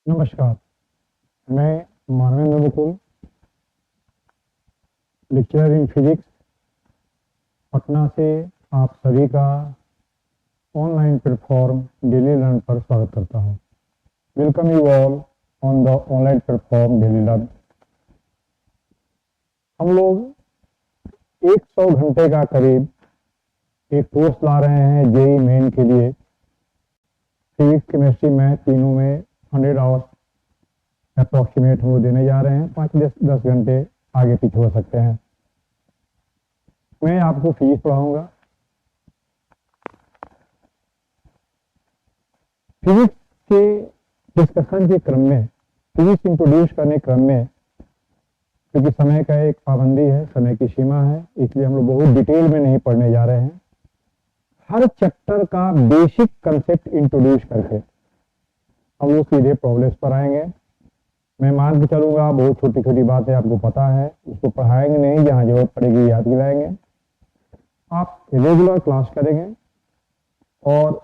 नमस्कार, मैं Manvendra Mukul, lecturer in physics, Patna से आप सभी का ऑनलाइन प्लेटफॉर्म डेली लर्न पर स्वागत करता हूं। Welcome you all on the online platform daily learn. हम लोग 100 घंटे का करीब एक कोर्स ला रहे हैं जेई मेन के लिए। फिजिक्स, केमिस्ट्री, मैथ तीनों में 100 आवर्स अप्रॉक्सीमेट हम लोग देने जा रहे हैं। 5-10 घंटे आगे पीछे हो सकते हैं। मैं आपको फिजिक्स पढ़ाऊंगा। फिजिक्स के डिस्कशन के क्रम में, फिजिक्स इंट्रोड्यूस करने क्रम में, क्योंकि समय का एक पाबंदी है, समय की सीमा है, इसलिए हम लोग बहुत डिटेल में नहीं पढ़ने जा रहे हैं। हर चैप्टर का बेसिक कंसेप्ट इंट्रोड्यूस करके हम लोग सीधे प्रॉब्लम्स पर आएंगे। मैं मान के चलूंगा बहुत छोटी छोटी बातें आपको पता है, उसको पढ़ाएंगे नहीं, जहाँ जरूरत पड़ेगी याद दिलाएंगे। आप रेगुलर क्लास करेंगे और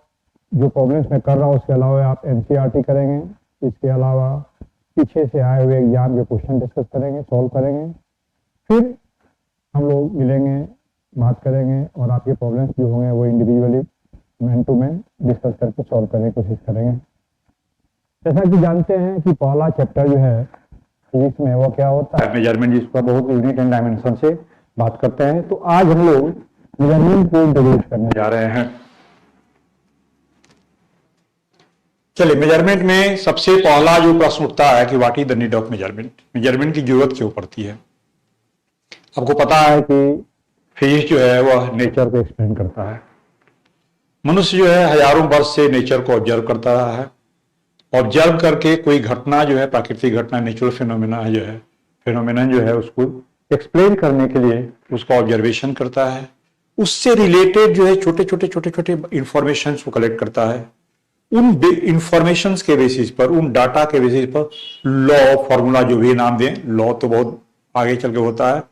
जो प्रॉब्लम्स मैं कर रहा हूँ उसके अलावा आप एनसीईआरटी करेंगे। इसके अलावा पीछे से आए हुए एग्जाम के क्वेश्चन डिस्कस करेंगे, सॉल्व करेंगे। फिर हम लोग मिलेंगे, बात करेंगे और आपके प्रॉब्लम्स जो होंगे वो individually man to man discuss करके सॉल्व करने की कोशिश करेंगे। जैसा कि जानते हैं कि पहला चैप्टर जो है फिजिक्स में वो क्या होता है, मेजरमेंट, जिसका बहुत यूनिट एंड डायमेंशन से बात करते हैं। तो आज हम लोग मेजरमेंट को इंट्रोड्यूस करने जा रहे हैं। चलिए, मेजरमेंट में सबसे पहला जो प्रश्न उठता है कि what is the need of measurement, measurement की जरूरत क्यों पड़ती है। आपको पता है कि फिजिक्स जो है वह नेचर को एक्सप्लेन करता है। मनुष्य जो है हजारों वर्ष से नेचर को ऑब्जर्व करता रहा है। ऑब्जर्व करके कोई घटना जो है, प्राकृतिक घटना, नेचुरल फिनोमेना जो है, फिनोमेनन जो है, उसको एक्सप्लेन करने के लिए उसका ऑब्जर्वेशन करता है। उससे रिलेटेड जो है छोटे छोटे इंफॉर्मेशन को कलेक्ट करता है। उन इंफॉर्मेशन के बेसिस पर, उन डाटा के बेसिस पर लॉ, फॉर्मूला, जो भी नाम दें, लॉ तो बहुत आगे चल के होता है,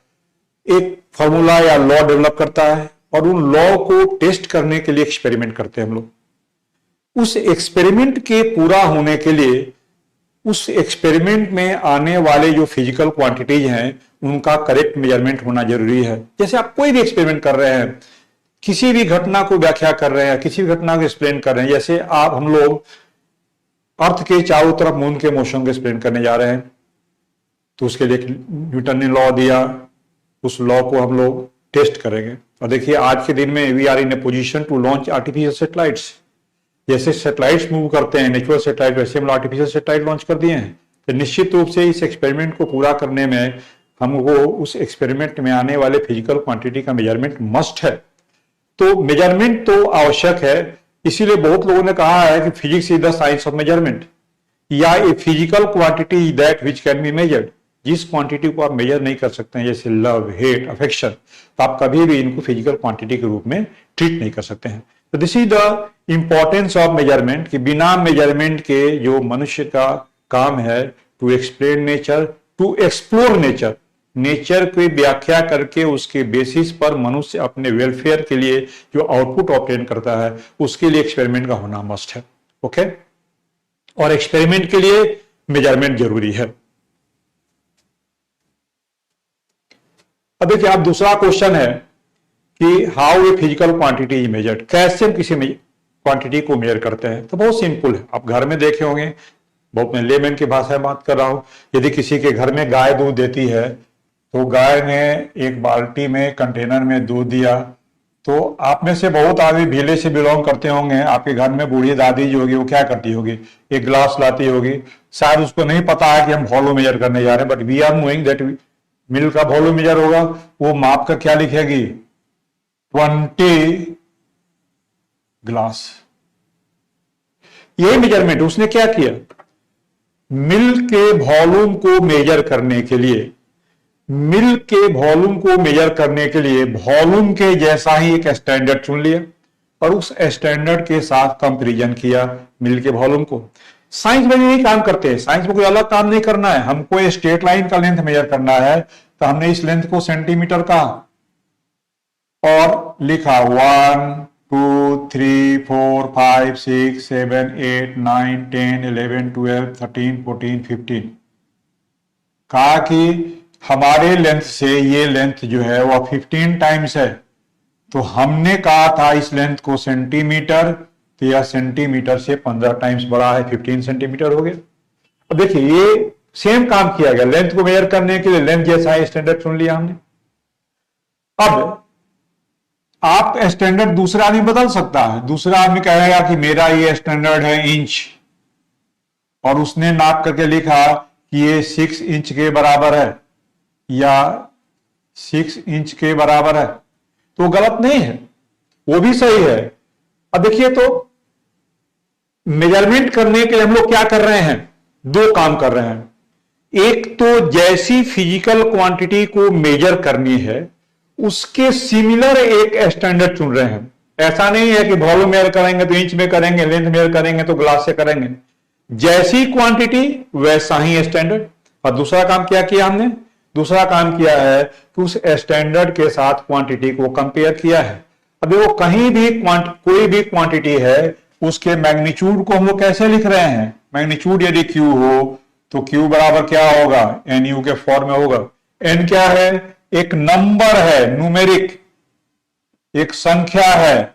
एक फॉर्मूला या लॉ डेवलप करता है और उन लॉ को टेस्ट करने के लिए एक्सपेरिमेंट करते हैं हम लोग। उस एक्सपेरिमेंट के पूरा होने के लिए उस एक्सपेरिमेंट में आने वाले जो फिजिकल क्वांटिटीज हैं उनका करेक्ट मेजरमेंट होना जरूरी है। जैसे आप कोई भी एक्सपेरिमेंट कर रहे हैं, किसी भी घटना को व्याख्या कर रहे हैं, किसी भी घटना को एक्सप्लेन कर रहे हैं, जैसे हम लोग अर्थ के चारों तरफ मून के मोशन को एक्सप्लेन करने जा रहे हैं, तो उसके लिए न्यूटन ने लॉ दिया, उस लॉ को हम लोग टेस्ट करेंगे। और देखिए आज के दिन में we are in a position to launch artificial satellites. जैसे सैटेलाइट्स मूव करते हैं, नेचुरल सैटेलाइट, वैसे हम आर्टिफिशियल सैटेलाइट लॉन्च कर दिए हैं। तो निश्चित रूप से इस एक्सपेरिमेंट को पूरा करने में हमको उस एक्सपेरिमेंट में आने वाले फिजिकल क्वांटिटी का मेजरमेंट मस्ट है। तो मेजरमेंट तो आवश्यक है। इसीलिए बहुत लोगों ने कहा है कि physics is the science of measurement, या a physical quantity that which can be measured. जिस क्वांटिटी को आप मेजर नहीं कर सकते हैं, जैसे लव, हेट, अफेक्शन, तो आप कभी भी इनको फिजिकल क्वांटिटी के रूप में ट्रीट नहीं कर सकते हैं। तो this is the importance of measurement, कि बिना मेजरमेंट के जो मनुष्य का काम है to explain nature, to explore nature, nature की व्याख्या करके उसके बेसिस पर मनुष्य अपने वेलफेयर के लिए जो आउटपुट ऑब्टेन करता है, उसके लिए एक्सपेरिमेंट का होना मस्ट है। ओके, और एक्सपेरिमेंट के लिए मेजरमेंट जरूरी है। अब देखिए, आप दूसरा क्वेश्चन है कि how a physical quantity is measured, कैसे हम किसी क्वांटिटी को मेजर करते हैं। तो बहुत सिंपल है, आप घर में देखे होंगे, बहुत मैं लेमैन की भाषा में बात कर रहा हूं। यदि किसी के घर में गाय दूध देती है, तो गाय ने एक बाल्टी में, कंटेनर में दूध दिया, तो आप में से बहुत आदमी भीले से बिलोंग करते होंगे। आपके घर में बूढ़ी दादी जो होगी वो क्या करती होगी, एक ग्लास लाती होगी। शायद उसको नहीं पता है कि हम वॉल्यूम मेजर करने जा रहे हैं, but we are knowing that milk का वॉल्यूम मेजर होगा। वो माप का क्या लिखेगी, 20 ग्लास। यही मेजरमेंट उसने क्या किया, मिल्क के वॉल्यूम को मेजर करने के लिए, मिल्क के वॉल्यूम को मेजर करने के लिए वॉल्यूम के जैसा ही एक स्टैंडर्ड चुन लिया और उस स्टैंडर्ड के साथ कंपैरिजन किया मिल्क के वॉल्यूम को। साइंस में यही काम करते हैं, साइंस में कोई अलग काम नहीं करना है। हमको स्ट्रेट लाइन का लेंथ मेजर करना है, तो हमने इस लेंथ को सेंटीमीटर का और लिखा 1 2 3 4 5 6 7 8 9 10 11 12 13 14 15 कहा कि हमारे लेंथ से ये लेंथ जो है वो 15 टाइम्स है। तो हमने कहा था इस लेंथ को सेंटीमीटर, तो यह सेंटीमीटर से 15 टाइम्स बड़ा है, 15 सेंटीमीटर हो गया। अब देखिए ये सेम काम किया गया, लेंथ को मेजर करने के लिए लेंथ जैसा है स्टैंडर्ड चुन लिया हमने। अब आप स्टैंडर्ड दूसरा आदमी बदल सकता है, दूसरा आदमी कहेगा कि मेरा ये स्टैंडर्ड है इंच, और उसने नाप करके लिखा कि ये 6 इंच के बराबर है या 6 इंच के बराबर है, तो गलत नहीं है, वो भी सही है। अब देखिए तो मेजरमेंट करने के लिए हम लोग क्या कर रहे हैं, दो काम कर रहे हैं। एक तो जैसी फिजिकल क्वांटिटी को मेजर करनी है उसके सिमिलर एक स्टैंडर्ड चुन रहे हैं। ऐसा नहीं है कि वॉल्यूम मेजर करेंगे तो इंच में करेंगे, लेंथ मेजर करेंगे तो ग्लास से करेंगे, जैसी क्वांटिटी वैसा ही स्टैंडर्ड। और दूसरा काम क्या किया हमने, दूसरा काम किया है कि उस स्टैंडर्ड के साथ क्वांटिटी को कंपेयर किया है। अब देखो कहीं भी कोई भी क्वांटिटी है उसके मैग्नीट्यूड को हम लोग कैसे लिख रहे हैं, मैग्नीट्यूड यदि Q हो तो Q बराबर क्या होगा, NU के फॉर्म में होगा। N क्या है, एक नंबर है, न्यूमेरिक, एक संख्या है।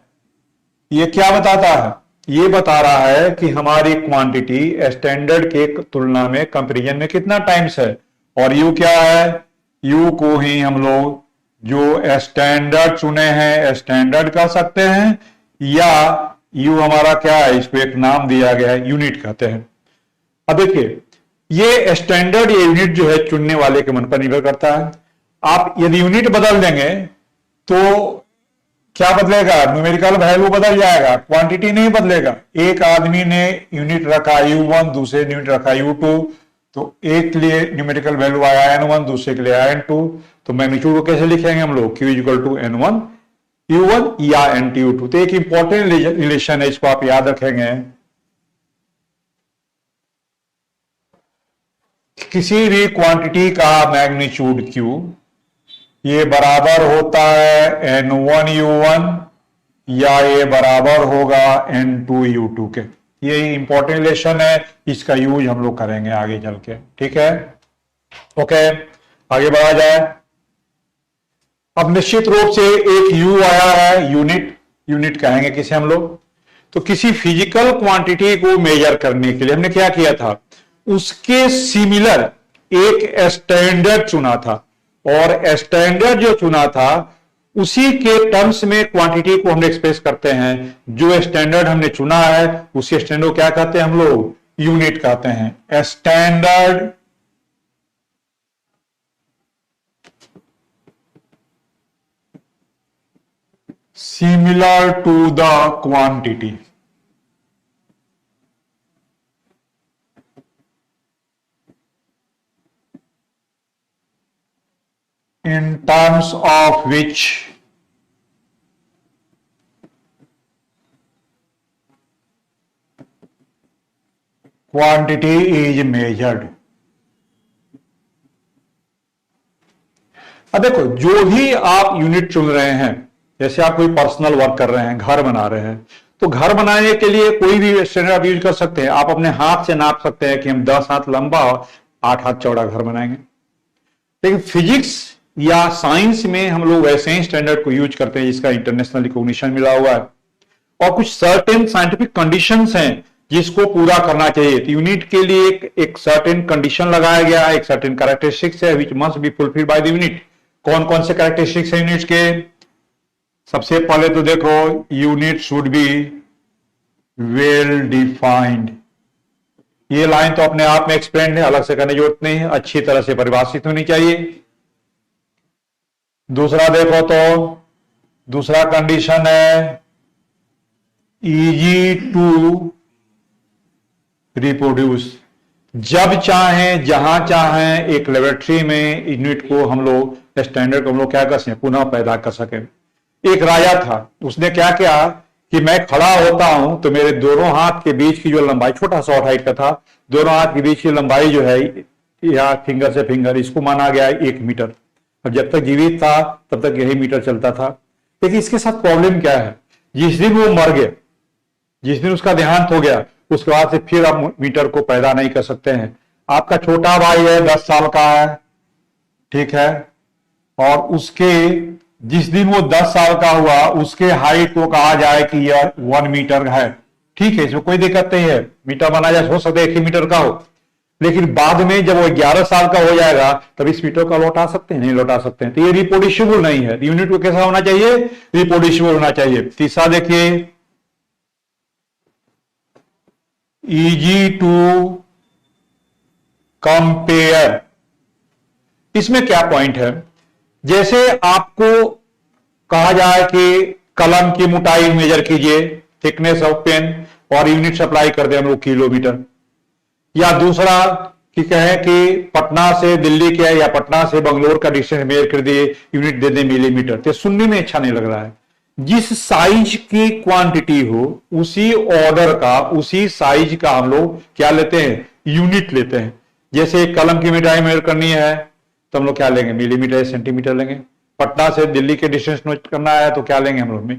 ये क्या बताता है, ये बता रहा है कि हमारी क्वांटिटी स्टैंडर्ड के तुलना में कंपैरिजन में कितना टाइम्स है। और U क्या है, U को ही हम लोग जो स्टैंडर्ड चुने हैं स्टैंडर्ड कह सकते हैं, या U हमारा क्या है, इसको एक नाम दिया गया है, यूनिट कहते हैं। अब देखिए ये स्टैंडर्ड या यूनिट जो है चुनने वाले के मन पर निर्भर करता है। आप यदि यूनिट बदल देंगे तो क्या बदलेगा, न्यूमेरिकल वैल्यू बदल जाएगा, क्वांटिटी नहीं बदलेगा। एक आदमी ने यूनिट रखा U1, दूसरे यूनिट रखा U2, तो एक के लिए न्यूमेरिकल वैल्यू आया N1, दूसरे के लिए आया N2, तो मैग्नीट्यूड को कैसे लिखेंगे हम लोग, Q = N1 U1 या NT U2। तो एक इंपॉर्टेंट रिलेशन है, इसको आप याद रखेंगे। किसी भी क्वांटिटी का मैग्नीट्यूड Q ये बराबर होता है N1 U1 या ये बराबर होगा N2 U2 के। ये इंपॉर्टेंट रिलेशन है, इसका यूज हम लोग करेंगे आगे चल के, ठीक है। ओके, आगे बढ़ा जाए। अब निश्चित रूप से एक U आया है, यूनिट कहेंगे किसे हम लोग। तो किसी फिजिकल क्वांटिटी को मेजर करने के लिए हमने क्या किया था, उसके सिमिलर एक स्टैंडर्ड चुना था, और स्टैंडर्ड जो चुना था उसी के टर्म्स में क्वांटिटी को हम एक्सप्रेस करते हैं। जो स्टैंडर्ड हमने चुना है उसी स्टैंडर्ड को क्या कहते हैं हम लोग, यूनिट कहते हैं। Standard similar to the quantity, in terms of which quantity is measured। अब देखो जो भी आप यूनिट चुन रहे हैं, जैसे आप कोई पर्सनल वर्क कर रहे हैं, घर बना रहे हैं, तो घर बनाने के लिए कोई भी स्टैंडर्ड आप यूज कर सकते हैं। आप अपने हाथ से नाप सकते हैं कि हम 10 हाथ लंबा 8 हाथ चौड़ा घर बनाएंगे। लेकिन फिजिक्स या साइंस में हम लोग वैसे ही स्टैंडर्ड को यूज करते हैं जिसका इंटरनेशनल रिकॉग्निशन मिला हुआ है, और कुछ सर्टेन साइंटिफिक कंडीशंस हैं जिसको पूरा करना चाहिए। तो यूनिट के लिए एक सर्टेन कंडीशन लगाया गया है, एक सर्टेन कैरेक्टरिस्टिक्स है which must be fulfilled by the unit. कौन कौन से कैरेक्टरिस्टिक्स है यूनिट्स के, सबसे पहले तो देखो unit should be well defined. ये लाइन तो अपने आप में एक्सप्लेन है, अलग से करने की जरूरत नहीं है, अच्छी तरह से परिभाषित होनी चाहिए। दूसरा देखो तो दूसरा कंडीशन है इजी टू रिप्रोड्यूस। जब चाहें जहां चाहें एक लेबोरेटरी में यूनिट को हम लोग स्टैंडर्ड को हम लोग क्या कर सकें, पुनः पैदा कर सकें। एक राजा था, उसने क्या किया कि मैं खड़ा होता हूं तो मेरे दोनों हाथ के बीच की जो लंबाई, छोटा शॉर्ट हाइट का था, दोनों हाथ के बीच की लंबाई जो है या फिंगर से फिंगर, इसको माना गया 1 मीटर। अब जब तक जीवित था तब तक यही मीटर चलता था। लेकिन इसके साथ प्रॉब्लम क्या है, जिस दिन वो मर गया, जिस दिन उसका देहांत हो गया, उसके बाद से फिर आप मीटर को पैदा नहीं कर सकते हैं। आपका छोटा भाई है, 10 साल का है, ठीक है, और उसके जिस दिन वो 10 साल का हुआ, उसके हाइट को कहा जाए कि यह 1 मीटर है, ठीक है, इसमें कोई दिक्कत नहीं है, मीटर बना जाए, हो सकता है 1 ही मीटर का हो, लेकिन बाद में जब वो 11 साल का हो जाएगा तब इस मीटर का लौटा सकते हैं, नहीं लौटा सकते हैं। तो ये रिप्रोड्यूसिबल नहीं है। यूनिट को कैसा होना चाहिए? रिप्रोड्यूसिबल होना चाहिए। तीसरा देखिए, इजी टू कंपेयर। इसमें क्या पॉइंट है? जैसे आपको कहा जाए कि कलम की मोटाई मेजर कीजिए, थिकनेस ऑफ पेन, और यूनिट सप्लाई कर दे हम लोग किलोमीटर, या दूसरा कि कहें कि पटना से दिल्ली के या पटना से बंगलोर का डिस्टेंस मेजर कर दिए, यूनिट दे दे मिलीमीटर, तो सुनने में अच्छा नहीं लग रहा है। जिस साइज की क्वांटिटी हो उसी ऑर्डर का, उसी साइज का हम लोग क्या लेते हैं? यूनिट लेते हैं। जैसे कलम की मोटाई मेजर करनी है तो हम लोग क्या लेंगे? मिलीमीटर, सेंटीमीटर लेंगे। पटना से दिल्ली के डिस्टेंस नोट करना है तो क्या लेंगे हम लोग? में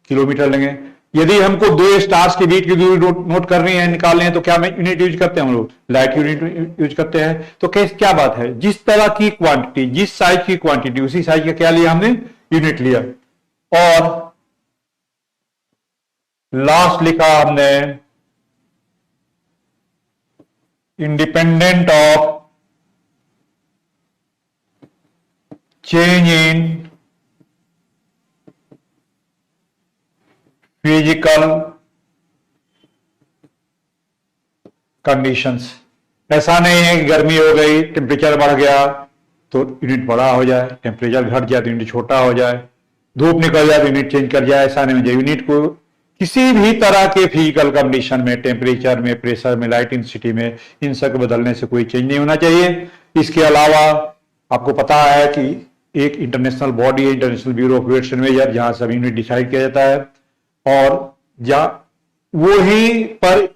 किलोमीटर लेंगे। यदि हमको 2 स्टार्स के बीच की दूरी नोट करनी है, निकालनी है, तो क्या यूनिट यूज करते हैं हम लोग? लाइट यूनिट यूज करते हैं। तो क्या बात है, जिस तरह की क्वांटिटी, जिस साइज की क्वांटिटी, उसी साइज का क्या लिया हमने? यूनिट लिया। और लास्ट लिखा हमने independent of change in physical conditions. ऐसा नहीं है कि गर्मी हो गई, टेम्परेचर बढ़ गया तो यूनिट बड़ा हो जाए, टेम्परेचर घट जाए तो यूनिट छोटा हो जाए, धूप निकल जाए तो यूनिट चेंज कर जाए, ऐसा नहीं हो जाए। यूनिट को किसी भी तरह के फिजिकल कंडीशन में, टेम्परेचर में, प्रेशर में, लाइट इंटेंसिटी में, इन सब के बदलने से कोई चेंज नहीं होना चाहिए। इसके अलावा आपको पता है कि एक इंटरनेशनल बॉडी है, international bureau of weights and measure, जहां सब यूनिट डिसाइड किया जाता है, और वही पर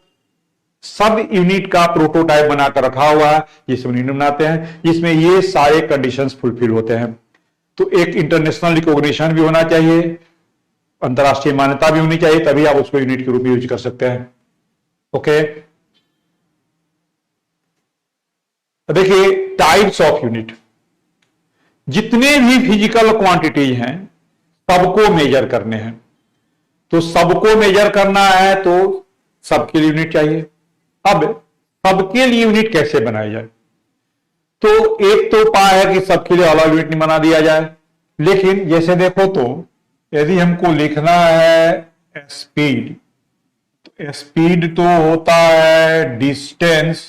सब यूनिट का प्रोटोटाइप बनाकर रखा हुआ है जिसमें यूनिट बनाते हैं, जिसमें ये सारे कंडीशंस फुलफिल होते हैं। तो एक इंटरनेशनल रिकॉग्निशन भी होना चाहिए, अंतरराष्ट्रीय मान्यता भी होनी चाहिए, तभी आप उसको यूनिट के रूप में यूज कर सकते हैं। ओके, देखिए टाइप्स ऑफ यूनिट। जितने भी फिजिकल क्वांटिटीज हैं सबको मेजर करने हैं, तो सबको मेजर करना है तो सबके लिए यूनिट चाहिए। अब सबके लिए यूनिट कैसे बनाई जाए? तो एक तो उपाय है कि सबके लिए अलग यूनिट नहीं बना दिया जाए, लेकिन जैसे देखो तो यदि हमको लिखना है स्पीड, तो स्पीड तो होता है distance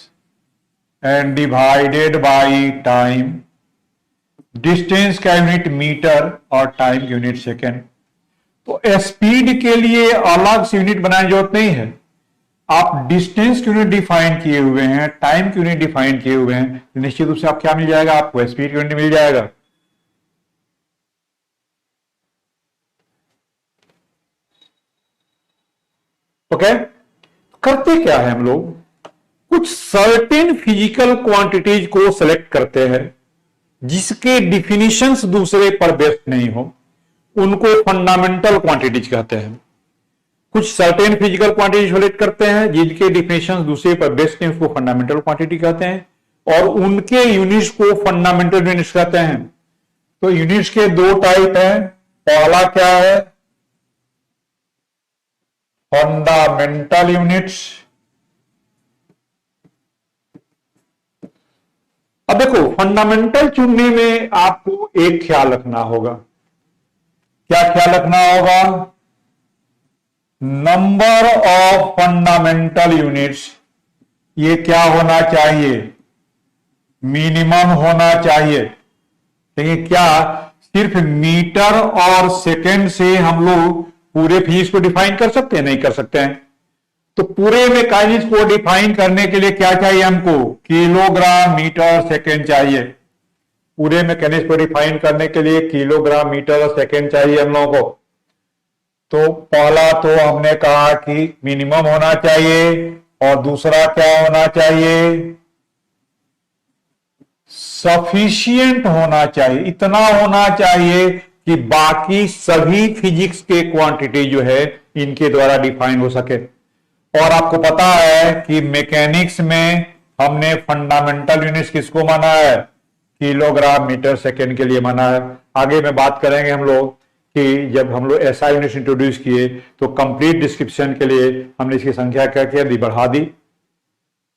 and divided by time. Distance का यूनिट मीटर और टाइम की यूनिट सेकेंड। तो स्पीड के लिए अलग से यूनिट बनाने की जरूरत नहीं है। आप डिस्टेंस की यूनिट डिफाइन किए हुए हैं, टाइम की यूनिट डिफाइन किए हुए हैं, तो निश्चित रूप से आप क्या मिल जाएगा? आपको स्पीड की यूनिट मिल जाएगा। ओके, करते क्या है हम लोग? कुछ सर्टेन फिजिकल क्वांटिटीज को सेलेक्ट करते हैं जिसके डिफिनीशंस दूसरे पर बेस्ड नहीं हो, उनको फंडामेंटल क्वांटिटीज कहते हैं। कुछ सर्टेन फिजिकल क्वांटिटी सेलेक्ट करते हैं जिनके डिफिनेशन दूसरे पर बेस्ड नहीं, उसको फंडामेंटल क्वांटिटी कहते हैं, और उनके यूनिट्स को फंडामेंटल यूनिट्स कहते हैं। तो यूनिट्स के 2 टाइप हैं। पहला क्या है? Fundamental units. अब देखो, फंडामेंटल चुनने में आपको एक ख्याल रखना होगा। क्या ख्याल रखना होगा? नंबर ऑफ फंडामेंटल यूनिट्स, ये क्या होना चाहिए? मिनिमम होना चाहिए। लेकिन क्या सिर्फ मीटर और सेकंड से हम लोग पूरे फिजिक्स को डिफाइन कर सकते हैं? नहीं कर सकते हैं। तो पूरे मैकेनिक्स को डिफाइन करने के लिए क्या चाहिए हमको? किलोग्राम, मीटर, सेकंड चाहिए। पूरे मैकेनिक्स को डिफाइन करने के लिए किलोग्राम, मीटर और सेकंड चाहिए हम लोगों को। तो पहला तो हमने कहा कि मिनिमम होना चाहिए, और दूसरा क्या होना चाहिए? सफिशिएंट होना चाहिए। इतना होना चाहिए कि बाकी सभी फिजिक्स के क्वांटिटी जो है इनके द्वारा डिफाइन हो सके। और आपको पता है कि मैकेनिक्स में हमने फंडामेंटल यूनिट्स किसको माना है? किलोग्राम मीटर सेकेंड के लिए माना है। आगे में बात करेंगे हम लोग कि जब हम लोग ऐसा यूनिट इंट्रोड्यूस किए तो कंप्लीट डिस्क्रिप्शन के लिए हमने इसकी संख्या क्या किया दी? बढ़ा दी।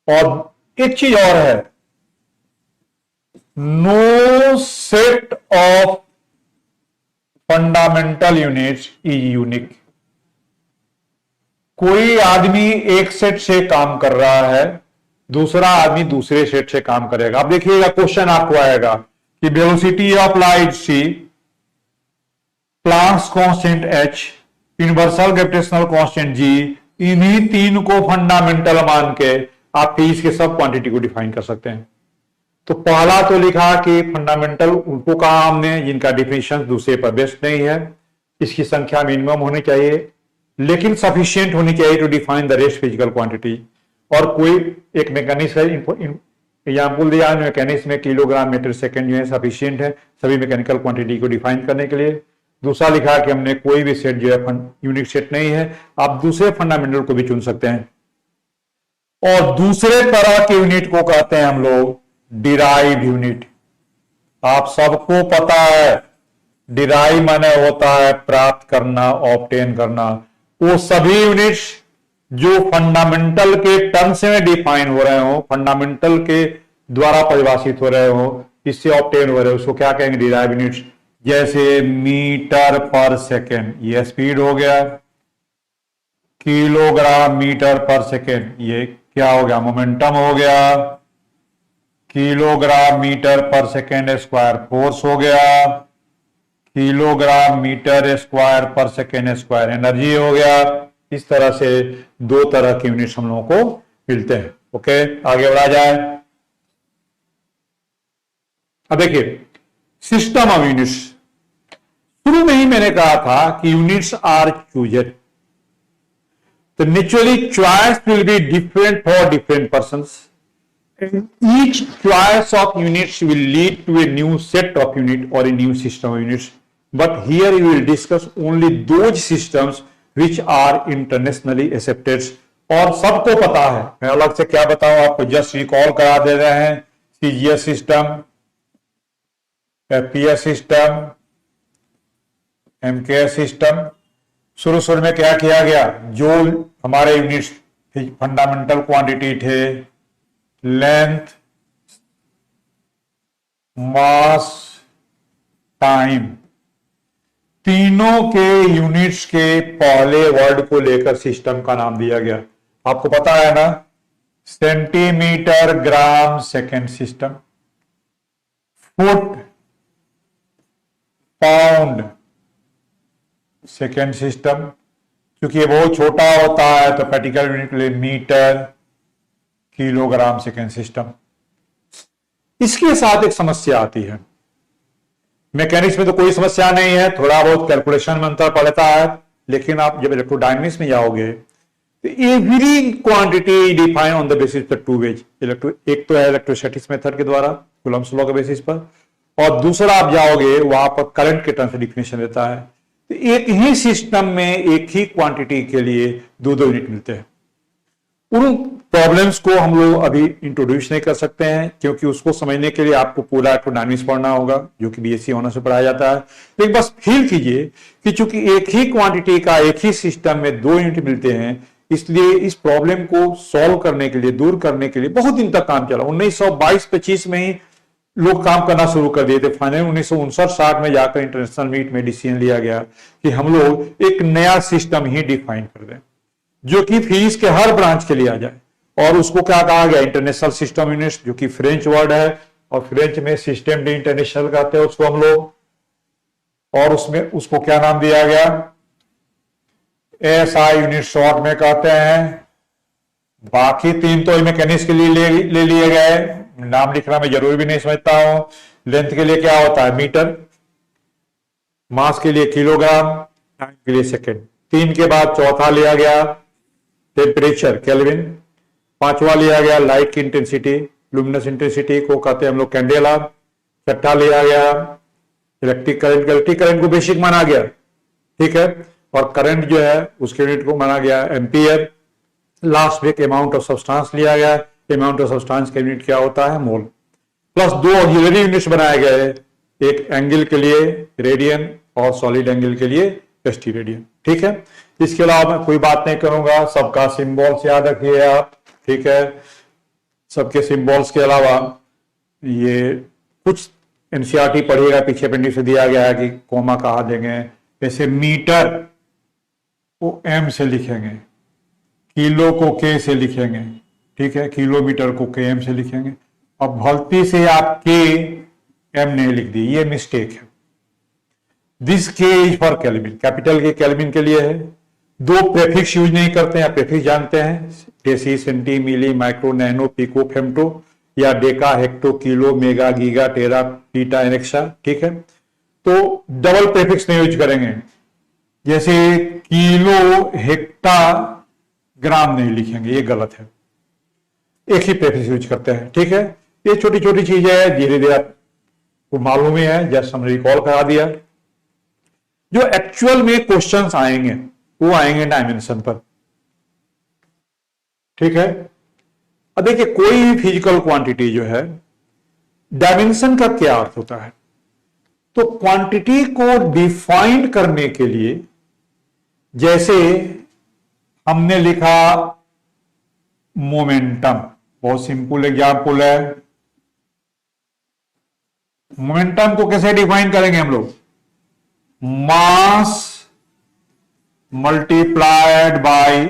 और एक चीज और है, no set of fundamental units is unique. कोई आदमी एक सेट से काम कर रहा है, दूसरा आदमी दूसरे सेट से काम करेगा। अब देखिएगा क्वेश्चन आपको आएगा कि velocity of light c, Planck's constant h, universal gravitational constant g, इन्हीं तीन को फंडामेंटल मान के आप फिजिक्स के सब क्वांटिटी को डिफाइन कर सकते हैं। तो पहला तो लिखा कि फंडामेंटल उनको कहा हमने जिनका डिफिनेशन दूसरे पर बेस्ड नहीं है, इसकी संख्या मिनिमम होनी चाहिए लेकिन सफिशिएंट होनी चाहिए to define the rest physical quantity. और कोई एक मैकेनिक्स है, एग्जाम्पल दिया मैकेनिक्स में किलोग्राम मीटर सेकेंड जो है सफिशिएंट है सभी मैकेनिकल क्वांटिटी को डिफाइन करने के लिए। दूसरा लिखा कि हमने कोई भी सेट जो है यूनिक सेट नहीं है, आप दूसरे फंडामेंटल को भी चुन सकते हैं। और दूसरे तरह के यूनिट को कहते हैं हम लोग डिराइव यूनिट। आप सबको पता है डिराइव माने होता है प्राप्त करना, ऑब्टेन करना। वो सभी यूनिट्स जो फंडामेंटल के टर्म्स में डिफाइन हो रहे हो, फंडामेंटल के द्वारा परिभाषित हो रहे हो, इससे ऑब्टेन हो रहे हो, उसको क्या कहेंगे? Derive units. जैसे मीटर पर सेकेंड ये स्पीड हो गया, किलोग्राम मीटर पर सेकेंड ये क्या हो गया? मोमेंटम हो गया, किलोग्राम मीटर पर सेकेंड स्क्वायर फोर्स हो गया, किलोग्राम मीटर स्क्वायर पर सेकेंड स्क्वायर एनर्जी हो गया। इस तरह से दो तरह के यूनिट्स हम लोगों को मिलते हैं। ओके, आगे बढ़ा जाए। अब देखिए सिस्टम ऑफ यूनिट्स। शुरू में ही मैंने कहा था कि यूनिट्स आर चूजड, तो naturally choice will be different for different persons. Each choice of units will lead to a new set of unit or a new system of units. But here we will discuss only those systems which are internationally accepted. और सबको पता है, मैं अलग से क्या बताऊं आपको, जस्ट रिकॉल करा दे रहे हैं। CGS system, FPS system, MKS system. शुरू में क्या किया गया? जो हमारे यूनिट्स फंडामेंटल क्वांटिटी थे, लेंथ, मास, टाइम, तीनों के यूनिट्स के पहले वर्ड को लेकर सिस्टम का नाम दिया गया। आपको पता है ना, centimetre, gram, second system, foot, pound, second system. क्योंकि ये बहुत छोटा होता है तो प्रैक्टिकल यूनिट के लिए मीटर, किलोग्राम, सेकेंड सिस्टम। इसके साथ एक समस्या आती है। मैकेनिक्स में तो कोई समस्या नहीं है, थोड़ा बहुत कैलकुलेशन में अंतर पड़ता है, लेकिन आप जब इलेक्ट्रोडायनेमिक्स में जाओगे तो every quantity define on the basis of two ways. एक तो है इलेक्ट्रोस्टैटिक्स मेथड के द्वारा कूलम्ब्स लॉ के बेसिस पर, और दूसरा आप जाओगे वहां पर करंट के टर्म से डिफिनेशन देता है। तो एक ही सिस्टम में एक ही क्वांटिटी के लिए दो दो यूनिट मिलते हैं। उन प्रॉब्लम्स को हम लोग अभी इंट्रोड्यूस नहीं कर सकते हैं, क्योंकि उसको समझने के लिए आपको पूरा इलेक्ट्रोडायनेमिक्स पढ़ना होगा, जो कि बीएससी ऑनर्स से पढ़ाया जाता है। लेकिन बस फील कीजिए कि चूंकि एक ही क्वांटिटी का एक ही सिस्टम में दो यूनिट मिलते हैं, इसलिए इस प्रॉब्लम को सॉल्व करने के लिए, दूर करने के लिए बहुत दिन तक काम चला। 1922-25 में ही लोग काम करना शुरू कर दिए थे। फाइनली 1959-60 में जाकर इंटरनेशनल मीट में डिसीजन लिया गया कि हम लोग एक नया सिस्टम ही डिफाइन कर दें, जो कि फिजिक्स के हर ब्रांच के लिए आ जाए। और उसको क्या कहा गया? इंटरनेशनल सिस्टम यूनिट्स, जो कि फ्रेंच वर्ड है, और फ्रेंच में सिस्टम डी इंटरनेशनल कहते हैं उसको हम लोग। और उसमें उसको क्या नाम दिया गया? एसआई यूनिट शॉर्ट में कहते हैं। बाकी तीन तो मैकेनिक्स के लिए ले लिए गए, नाम लिखना मैं जरूरी भी नहीं समझता हूं। लेंथ के लिए क्या होता है? मीटर, मास के लिए किलोग्राम, टाइम के लिए सेकेंड। तीन के बाद चौथा लिया गया टेम्परेचर, केल्विन। पांचवा लिया गया लाइट की इंटेंसिटी, लुमिनस इंटेंसिटी को कहते हैं हम लोग कैंडेला। छठा लिया गया इलेक्ट्रिक करंट को बेसिक माना गया, ठीक है, और करंट जो है उसके यूनिट को माना गया एम्पियर। लास्ट में एक अमाउंट ऑफ सब्सटेंस लिया गया, अमाउंट ऑफ सब्सटेंस का यूनिट क्या होता है, मोल। प्लस दो ऑक्सिलरी यूनिट्स बनाए गए, एक एंगल के लिए रेडियन और सॉलिड एंगल के लिए एसटी रेडियन, ठीक है। इसके अलावा मैं कोई बात नहीं करूंगा, सबका सिंबल्स याद रखिए आप, ठीक है। सबके सिंबल्स के अलावा ये कुछ एनसीईआरटी पढ़िएगा, पीछे पेंडिंग से दिया गया है कि कोमा कहाँ देंगे। जैसे मीटर को एम से लिखेंगे, किलो को के से लिखेंगे, ठीक है, किलोमीटर को के एम से लिखेंगे। अब गलती से आप के एम नहीं लिख दी, ये मिस्टेक है। दिस के इज फॉर केल्विन, कैपिटल के केल्विन के लिए है। दो प्रेफिक्स यूज नहीं करते हैं, प्रेफिक्स जानते हैं, deci, centi, milli, micro, nano, pico, femto, या deca, hecto, kilo, mega, giga, tera, peta, exa, ठीक है। तो डबल प्रेफिक्स नहीं यूज करेंगे, जैसे किलो हेक्टा ग्राम नहीं लिखेंगे, ये गलत है, एक ही प्रेफिक्स यूज करते हैं, ठीक है। ये छोटी छोटी चीजें हैं, धीरे धीरे आपको मालूम ही है, जस्ट हमने रिकॉल करा दिया। जो एक्चुअल में क्वेश्चंस आएंगे वो आएंगे डायमेंशन पर, ठीक है। अब देखिए कोई भी फिजिकल क्वांटिटी जो है, डायमेंशन का क्या अर्थ होता है, तो क्वांटिटी को डिफाइन करने के लिए, जैसे हमने लिखा मोमेंटम, बहुत सिंपल एग्जाम्पल है। मोमेंटम को कैसे डिफाइन करेंगे हम लोग, मास मल्टीप्लाइड बाय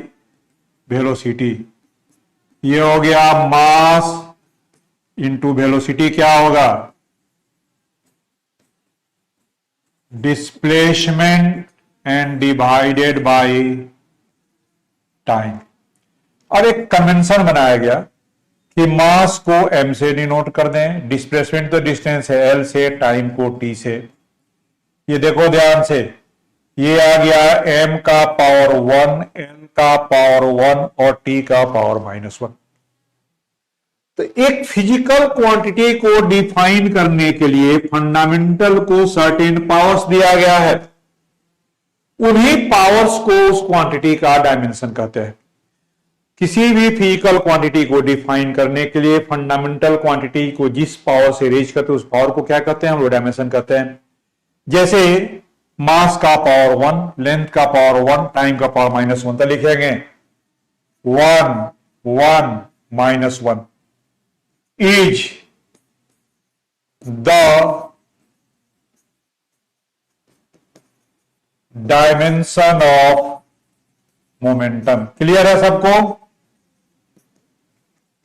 वेलोसिटी। ये हो गया मास इंटू वेलोसिटी, क्या होगा, displacement and divided by time. और एक कन्वेंशन बनाया गया कि मास को m से डिनोट कर दें, डिस्प्लेसमेंट तो डिस्टेंस है l से, टाइम को t से। ये देखो ध्यान से, ये आ गया m का पावर 1, n का पावर 1 और t का पावर -1। तो एक फिजिकल क्वांटिटी को डिफाइन करने के लिए फंडामेंटल को सर्टेन पावर्स दिया गया है, उन्हीं पावर्स को उस क्वांटिटी का डायमेंशन कहते हैं। किसी भी फिजिकल क्वांटिटी को डिफाइन करने के लिए फंडामेंटल क्वांटिटी को जिस पावर से रेज करते हैं उस पावर को क्या कहते हैं, हम लोग डायमेंशन कहते हैं। जैसे मास का पावर 1, लेंथ का पावर 1, टाइम का पावर -1, तो लिखेंगे 1 1 -1 is the dimension of momentum. Clear है सबको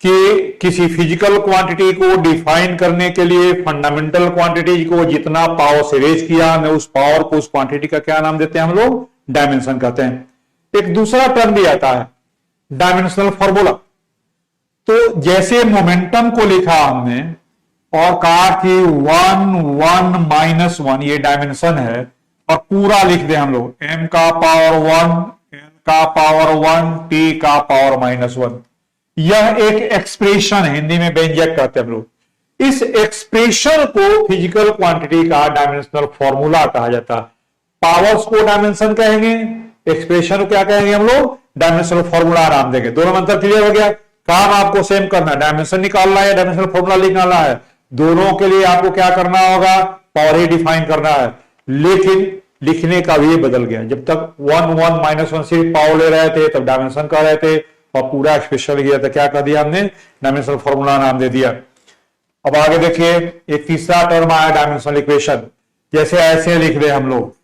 कि किसी फिजिकल क्वांटिटी को डिफाइन करने के लिए फंडामेंटल क्वांटिटी को जितना पावर से रेज किया, हमने उस पावर को, उस क्वांटिटी का क्या नाम देते हैं हम लोग, डायमेंशन कहते हैं। एक दूसरा टर्म भी आता है डायमेंशनल फॉर्मूला। तो जैसे मोमेंटम को लिखा हमने और कहा कि 1 1 -1 ये डायमेंशन है, और पूरा लिख दे हम लोग m का पावर 1, n का पावर 1, t का पावर -1। यह एक एक्सप्रेशन है, हिंदी में व्यंजक कहते हैं हम लोग। इस एक्सप्रेशन को फिजिकल क्वांटिटी का डायमेंशनल फॉर्मूला कहा जाता है। पावर्स को डायमेंशन कहेंगे, एक्सप्रेशन को क्या कहेंगे हम लोग, डायमेंशनल फॉर्मूला नाम देंगे। दोनों मंत्र क्लियर हो गया। काम आपको सेम करना है, डायमेंशन निकालना है, डायमेंशनल फॉर्मूला निकालना है। दोनों के लिए आपको क्या करना होगा, पावर ही डिफाइन करना है। लेकिन लिखने का भी बदल गया। जब तक 1 1 -1 सिर्फ पावर ले रहे थे तब डायमेंशन कर रहे थे, और पूरा एक्सप्रेशन लिख दिया था, क्या कर दिया हमने, डायमेंशनल फॉर्मूला नाम दे दिया। अब आगे देखिए एक तीसरा टर्म आया डायमेंशनल इक्वेशन। जैसे ऐसे लिख रहे हम लोग,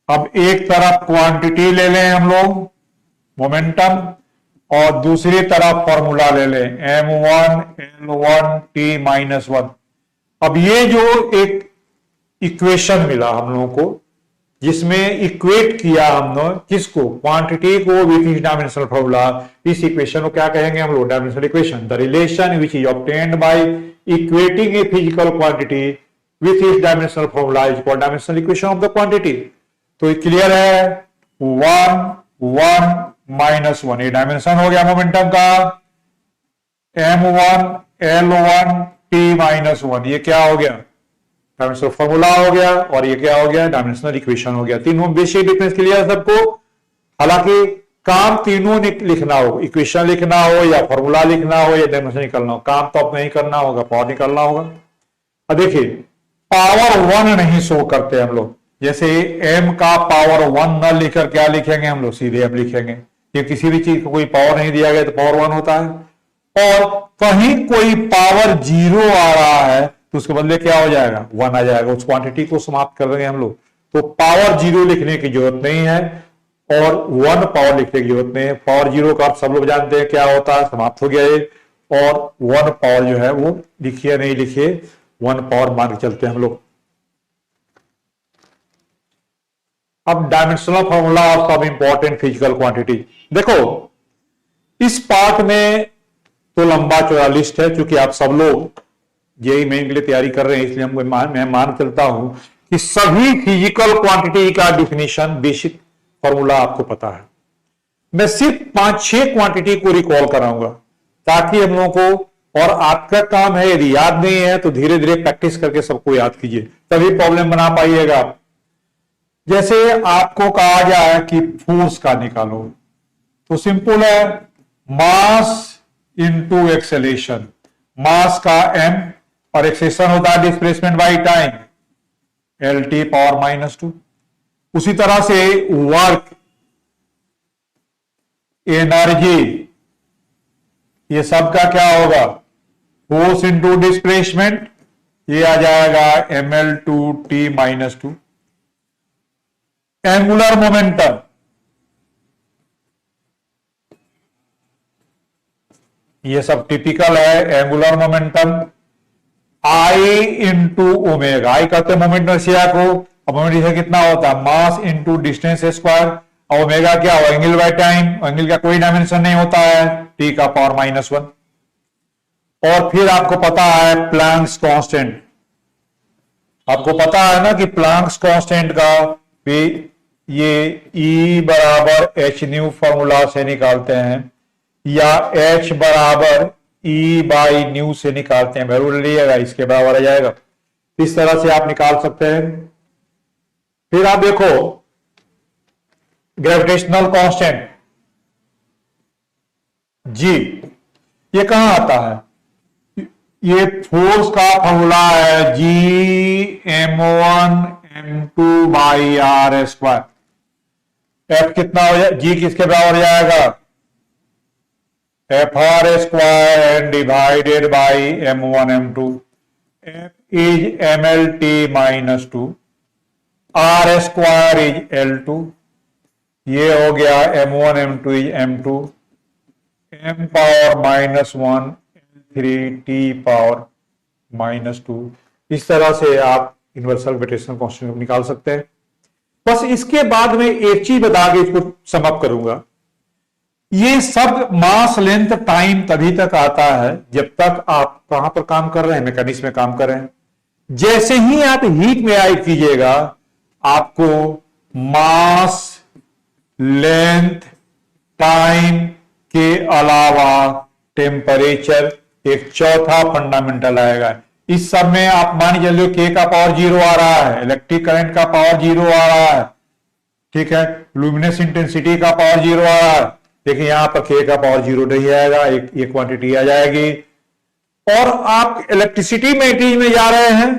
अब एक तरफ क्वांटिटी ले लें हम लोग मोमेंटम, और दूसरी तरफ फॉर्मूला ले लें m1 l1 t -1। अब ये जो एक इक्वेशन मिला हम लोगों को, जिसमें इक्वेट किया हमने किसको, क्वांटिटी को विथ इस डायमेंशनल फॉर्मूला, इस इक्वेशन को क्या कहेंगे हम लोग, dimensional equation. The relation which is obtained by equating a physical quantity with its dimensional formula is called dimensional equation of the quantity. तो ये क्लियर है, 1 1 -1 ये डायमेंशन हो गया मोमेंटम का। m1 l1 t -1 ये क्या हो गया, डायमेंशनल फॉर्मूला हो गया और ये क्या हो गया, डायमेंशनल इक्वेशन हो गया। तीनों बेसिक डिफरेंस क्लियर है सबको। हालांकि काम तीनों लिखना हो, इक्वेशन लिखना हो या फॉर्मूला लिखना हो या डायमेंशन निकालना हो, काम तो अब नहीं करना होगा, पावर निकालना होगा। अब देखिए पावर 1 नहीं शो करते हम लोग, जैसे m का पावर 1 न लिखकर क्या लिखेंगे हम लोग, सीधे m लिखेंगे। ये किसी भी चीज को कोई पावर नहीं दिया गया तो पावर 1 होता है। और कहीं कोई पावर 0 आ रहा है तो उसके बदले क्या हो जाएगा, 1 आ जाएगा। उस क्वांटिटी को समाप्त कर देंगे हम लोग। तो पावर 0 लिखने की जरूरत नहीं है और 1 पावर लिखने की जरूरत नहीं है। पावर 0 का आप सब लोग जानते हैं क्या होता है, समाप्त हो गया ये। और 1 पावर जो है वो लिखिए नहीं लिखिए, 1 पावर मान के चलते हैं हम लोग। अब डायमेंशनल फॉर्मूला ऑफ सब इंपॉर्टेंट फिजिकल क्वांटिटी। देखो इस पार्ट में तो लंबा चौड़ा लिस्ट है, क्योंकि आप सब लोग जेईई मेन के लिए तैयारी कर रहे हैं, इसलिए मैं मान चलता हूं कि सभी फिजिकल क्वांटिटी का डिफिनीशन बेसिक फॉर्मूला आपको पता है। मैं सिर्फ 5-6 क्वांटिटी को रिकॉल कराऊंगा ताकि हम लोगों को, और आपका काम है यदि याद नहीं है तो धीरे धीरे प्रैक्टिस करके सबको याद कीजिए, तभी प्रॉब्लम बना पाइएगा आप। जैसे आपको कहा जाए कि फोर्स का निकालो तो सिंपल है, मास इनटू एक्सेलेरेशन। मास का m और एक्सेलेरेशन होता है displacement by time, LT power -2। उसी तरह से वर्क, एनर्जी, ये सब का क्या होगा, फोर्स इनटू डिस्प्लेसमेंट, ये आ जाएगा mL/T-2। एंगुलर मोमेंटम, ये सब टिपिकल है। Angular momentum I into omega, I कहते हैं मोमेंट इनर्शिया को। अब मोमेंट इनर्शिया कितना होता है, मास इंटू डिस्टेंस स्क्वायर। और ओमेगा क्या हो, एंगल बाय टाइम। एंगल का कोई डायमेंशन नहीं होता है, T का पावर -1। और फिर आपको पता है प्लैंक्स कांस्टेंट, आपको पता है ना कि प्लैंक्स कांस्टेंट का भी ये E बराबर h न्यू फॉर्मूला से निकालते हैं या h बराबर E बाई न्यू से निकालते हैं, वैल्यू लीजिएगा इसके बराबर आ जाएगा। इस तरह से आप निकाल सकते हैं। फिर आप देखो ग्रेविटेशनल कांस्टेंट G, ये कहां आता है, ये फोर्स का फॉर्मूला है G m1m2 by r square. F कितना हो जाए, G किसके बराबर हो जाएगा, FR square and divided by m1 m2। F is mLT-2, R square is L2। ये हो गया m1 m2 is m2, m power -1 L3 T power -2। इस तरह से आप यूनिवर्सल ग्रेविटेशनल कांस्टेंट निकाल सकते हैं। बस इसके बाद में एक चीज बता के इसको समाप्त करूंगा। ये सब मास लेंथ टाइम तभी तक आता है जब तक आप कहां पर काम कर रहे हैं, मैकेनिक्स में काम कर रहे हैं। जैसे ही आप हीट में आई कीजिएगा, आपको मास लेंथ टाइम के अलावा टेम्परेचर एक चौथा फंडामेंटल आएगा। इस सब में आप मान चलिए K का पावर 0 आ रहा है, इलेक्ट्रिक करंट का पावर 0 आ रहा है, ठीक है, लुमिनस इंटेंसिटी का पावर 0 आ रहा है। देखिए यहां पर K का पावर 0 नहीं आएगा, एक क्वांटिटी आ जाएगी। और आप इलेक्ट्रिसिटी मेटीरियल में जा रहे हैं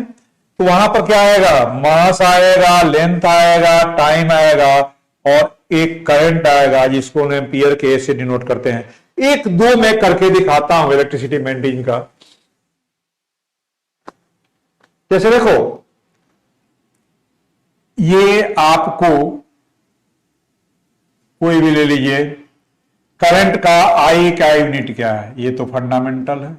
तो वहां पर क्या आएगा, मास आएगा, लेंथ आएगा, टाइम आएगा और एक करंट आएगा जिसको हम एम्पियर के से डिनोट करते हैं। एक दो मैं करके दिखाता हूं इलेक्ट्रिसिटी मेंटेन का। जैसे देखो ये आपको कोई भी ले लीजिए, करंट का आई का यूनिट क्या है, ये तो फंडामेंटल है,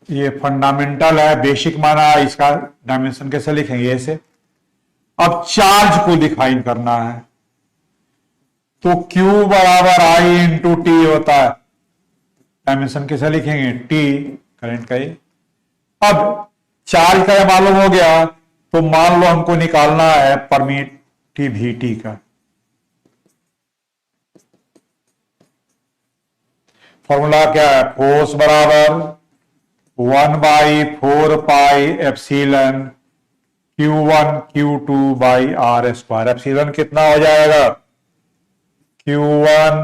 ये फंडामेंटल है, बेसिक माना। इसका डायमेंशन कैसे लिखेंगे, ऐसे। अब चार्ज को डिफाइन करना है तो Q बराबर I इंटू टी होता है, डायमेंशन कैसे लिखेंगे, T करंट का ही। अब चार्ज का मालूम हो गया तो मान लो हमको निकालना है परमिटिविटी का। फॉर्मूला क्या है, फोर्स बराबर 1/4 pi epsilon Q1 Q2 by r square. Epsilon कितना हो जाएगा? Q1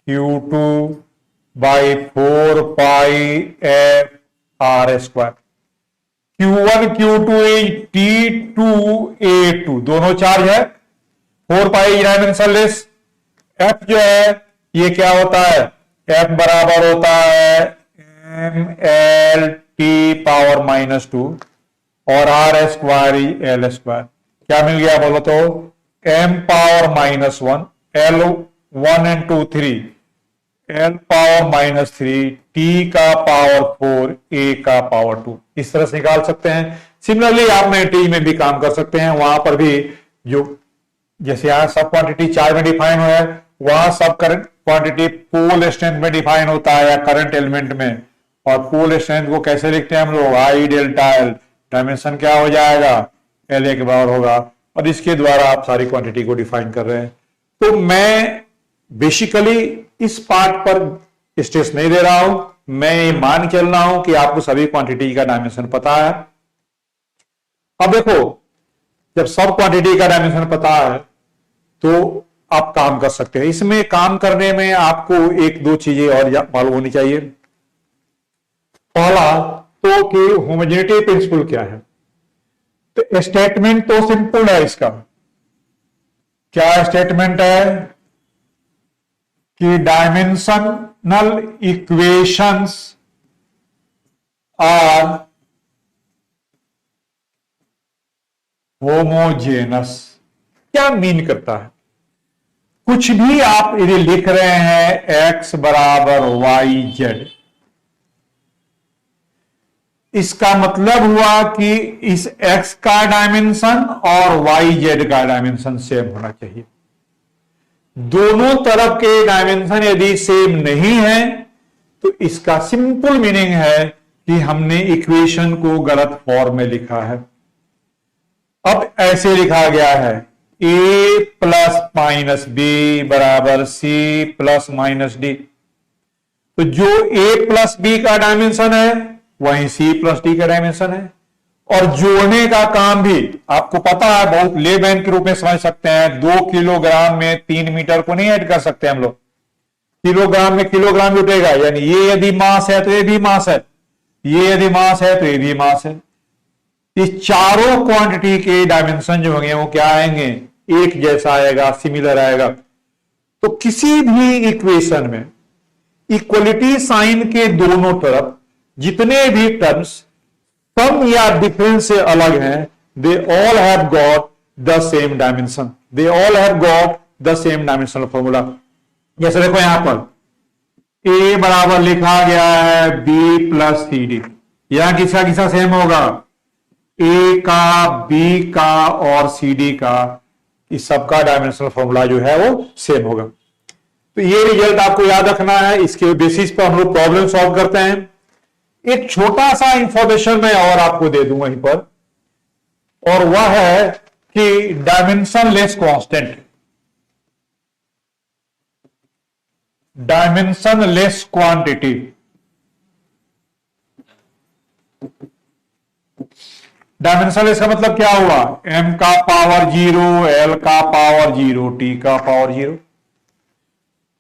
Q2 by 4 pi r square. Q1 Q2 is T2A2, दोनों चार्ज है, 4 पाई डायमेंशनलेस। F जो है ये क्या होता है? F बराबर होता है mL T⁻², और आर स्क्वायर एल स्क्वायर। क्या मिल गया बोलो तो? m⁻⁻1 L1 and 2 3 L⁻⁻3 T का पावर 4 A का पावर 2, इस तरह से निकाल सकते हैं। सिमिलरली आप टी में भी काम कर सकते हैं। वहां पर भी जो जैसे यहां सब क्वांटिटी चार्ज में डिफाइन हुआ है, वहां सब करंट क्वांटिटी पोल स्ट्रेंथ में डिफाइन होता है या करंट एलिमेंट में। और पोल स्ट्रेंथ को कैसे लिखते हैं हम लोग? I delta L. डायमेंशन क्या हो जाएगा? LA के बराबर होगा। और इसके द्वारा आप सारी क्वांटिटी को डिफाइन कर रहे हैं। तो मैं बेसिकली इस पार्ट पर स्ट्रेस नहीं दे रहा हूं, मैं ये मान चल रहा हूं कि आपको सभी क्वांटिटी का डायमेंशन पता है। अब देखो, जब सब क्वांटिटी का डायमेंशन पता है तो आप काम कर सकते हैं। इसमें काम करने में आपको एक दो चीजें और मालूम होनी चाहिए। पहला तो कि होमोजेनिटी प्रिंसिपल क्या है। तो स्टेटमेंट तो सिंपल है इसका। क्या स्टेटमेंट है? कि डायमेंशनल इक्वेशंस आर होमोजेनस। क्या मीन करता है? कुछ भी आप यदि लिख रहे हैं x बराबर YZ, इसका मतलब हुआ कि इस x का डायमेंशन और YZ का डायमेंशन सेम होना चाहिए। दोनों तरफ के डायमेंशन यदि सेम नहीं है तो इसका सिंपल मीनिंग है कि हमने इक्वेशन को गलत फॉर्म में लिखा है। अब ऐसे लिखा गया है a प्लस माइनस बी बराबर c प्लस माइनस डी। तो जो a प्लस बी का डायमेंशन है वही c प्लस डी का डायमेंशन है। और जोड़ने का काम भी आपको पता है, बहुत लेबैन के रूप में समझ सकते हैं। 2 किलोग्राम में 3 मीटर को नहीं ऐड कर सकते हम लोग। किलोग्राम में किलोग्राम जुटेगा, यानी ये यदि मास है तो ये भी मास है, ये यदि मास है तो ये भी मास है। इस चारों क्वांटिटी के डायमेंशन जो होंगे वो क्या आएंगे? एक जैसा आएगा, सिमिलर आएगा। तो किसी भी इक्वेशन में इक्वलिटी साइन के दोनों तरफ जितने भी टर्म्स सम या डिफरेंस से अलग हैं, they all have got the same dimension, they all have got the same dimensional formula. जैसे देखो यहां पर a बराबर लिखा गया है b प्लस सी डी। यहां किसका किसका सेम होगा? a का, b का और सी डी का, इस सबका डायमेंशनल फॉर्मूला जो है वो सेम होगा। तो ये रिजल्ट आपको याद रखना है। इसके बेसिस पर हम लोग प्रॉब्लम सॉल्व करते हैं। एक छोटा सा इंफॉर्मेशन मैं और आपको दे दूं वहीं पर, और वह है कि dimensionless constant, dimensionless quantity, dimensionless का मतलब क्या हुआ? m का पावर 0, l का पावर 0, t का पावर 0।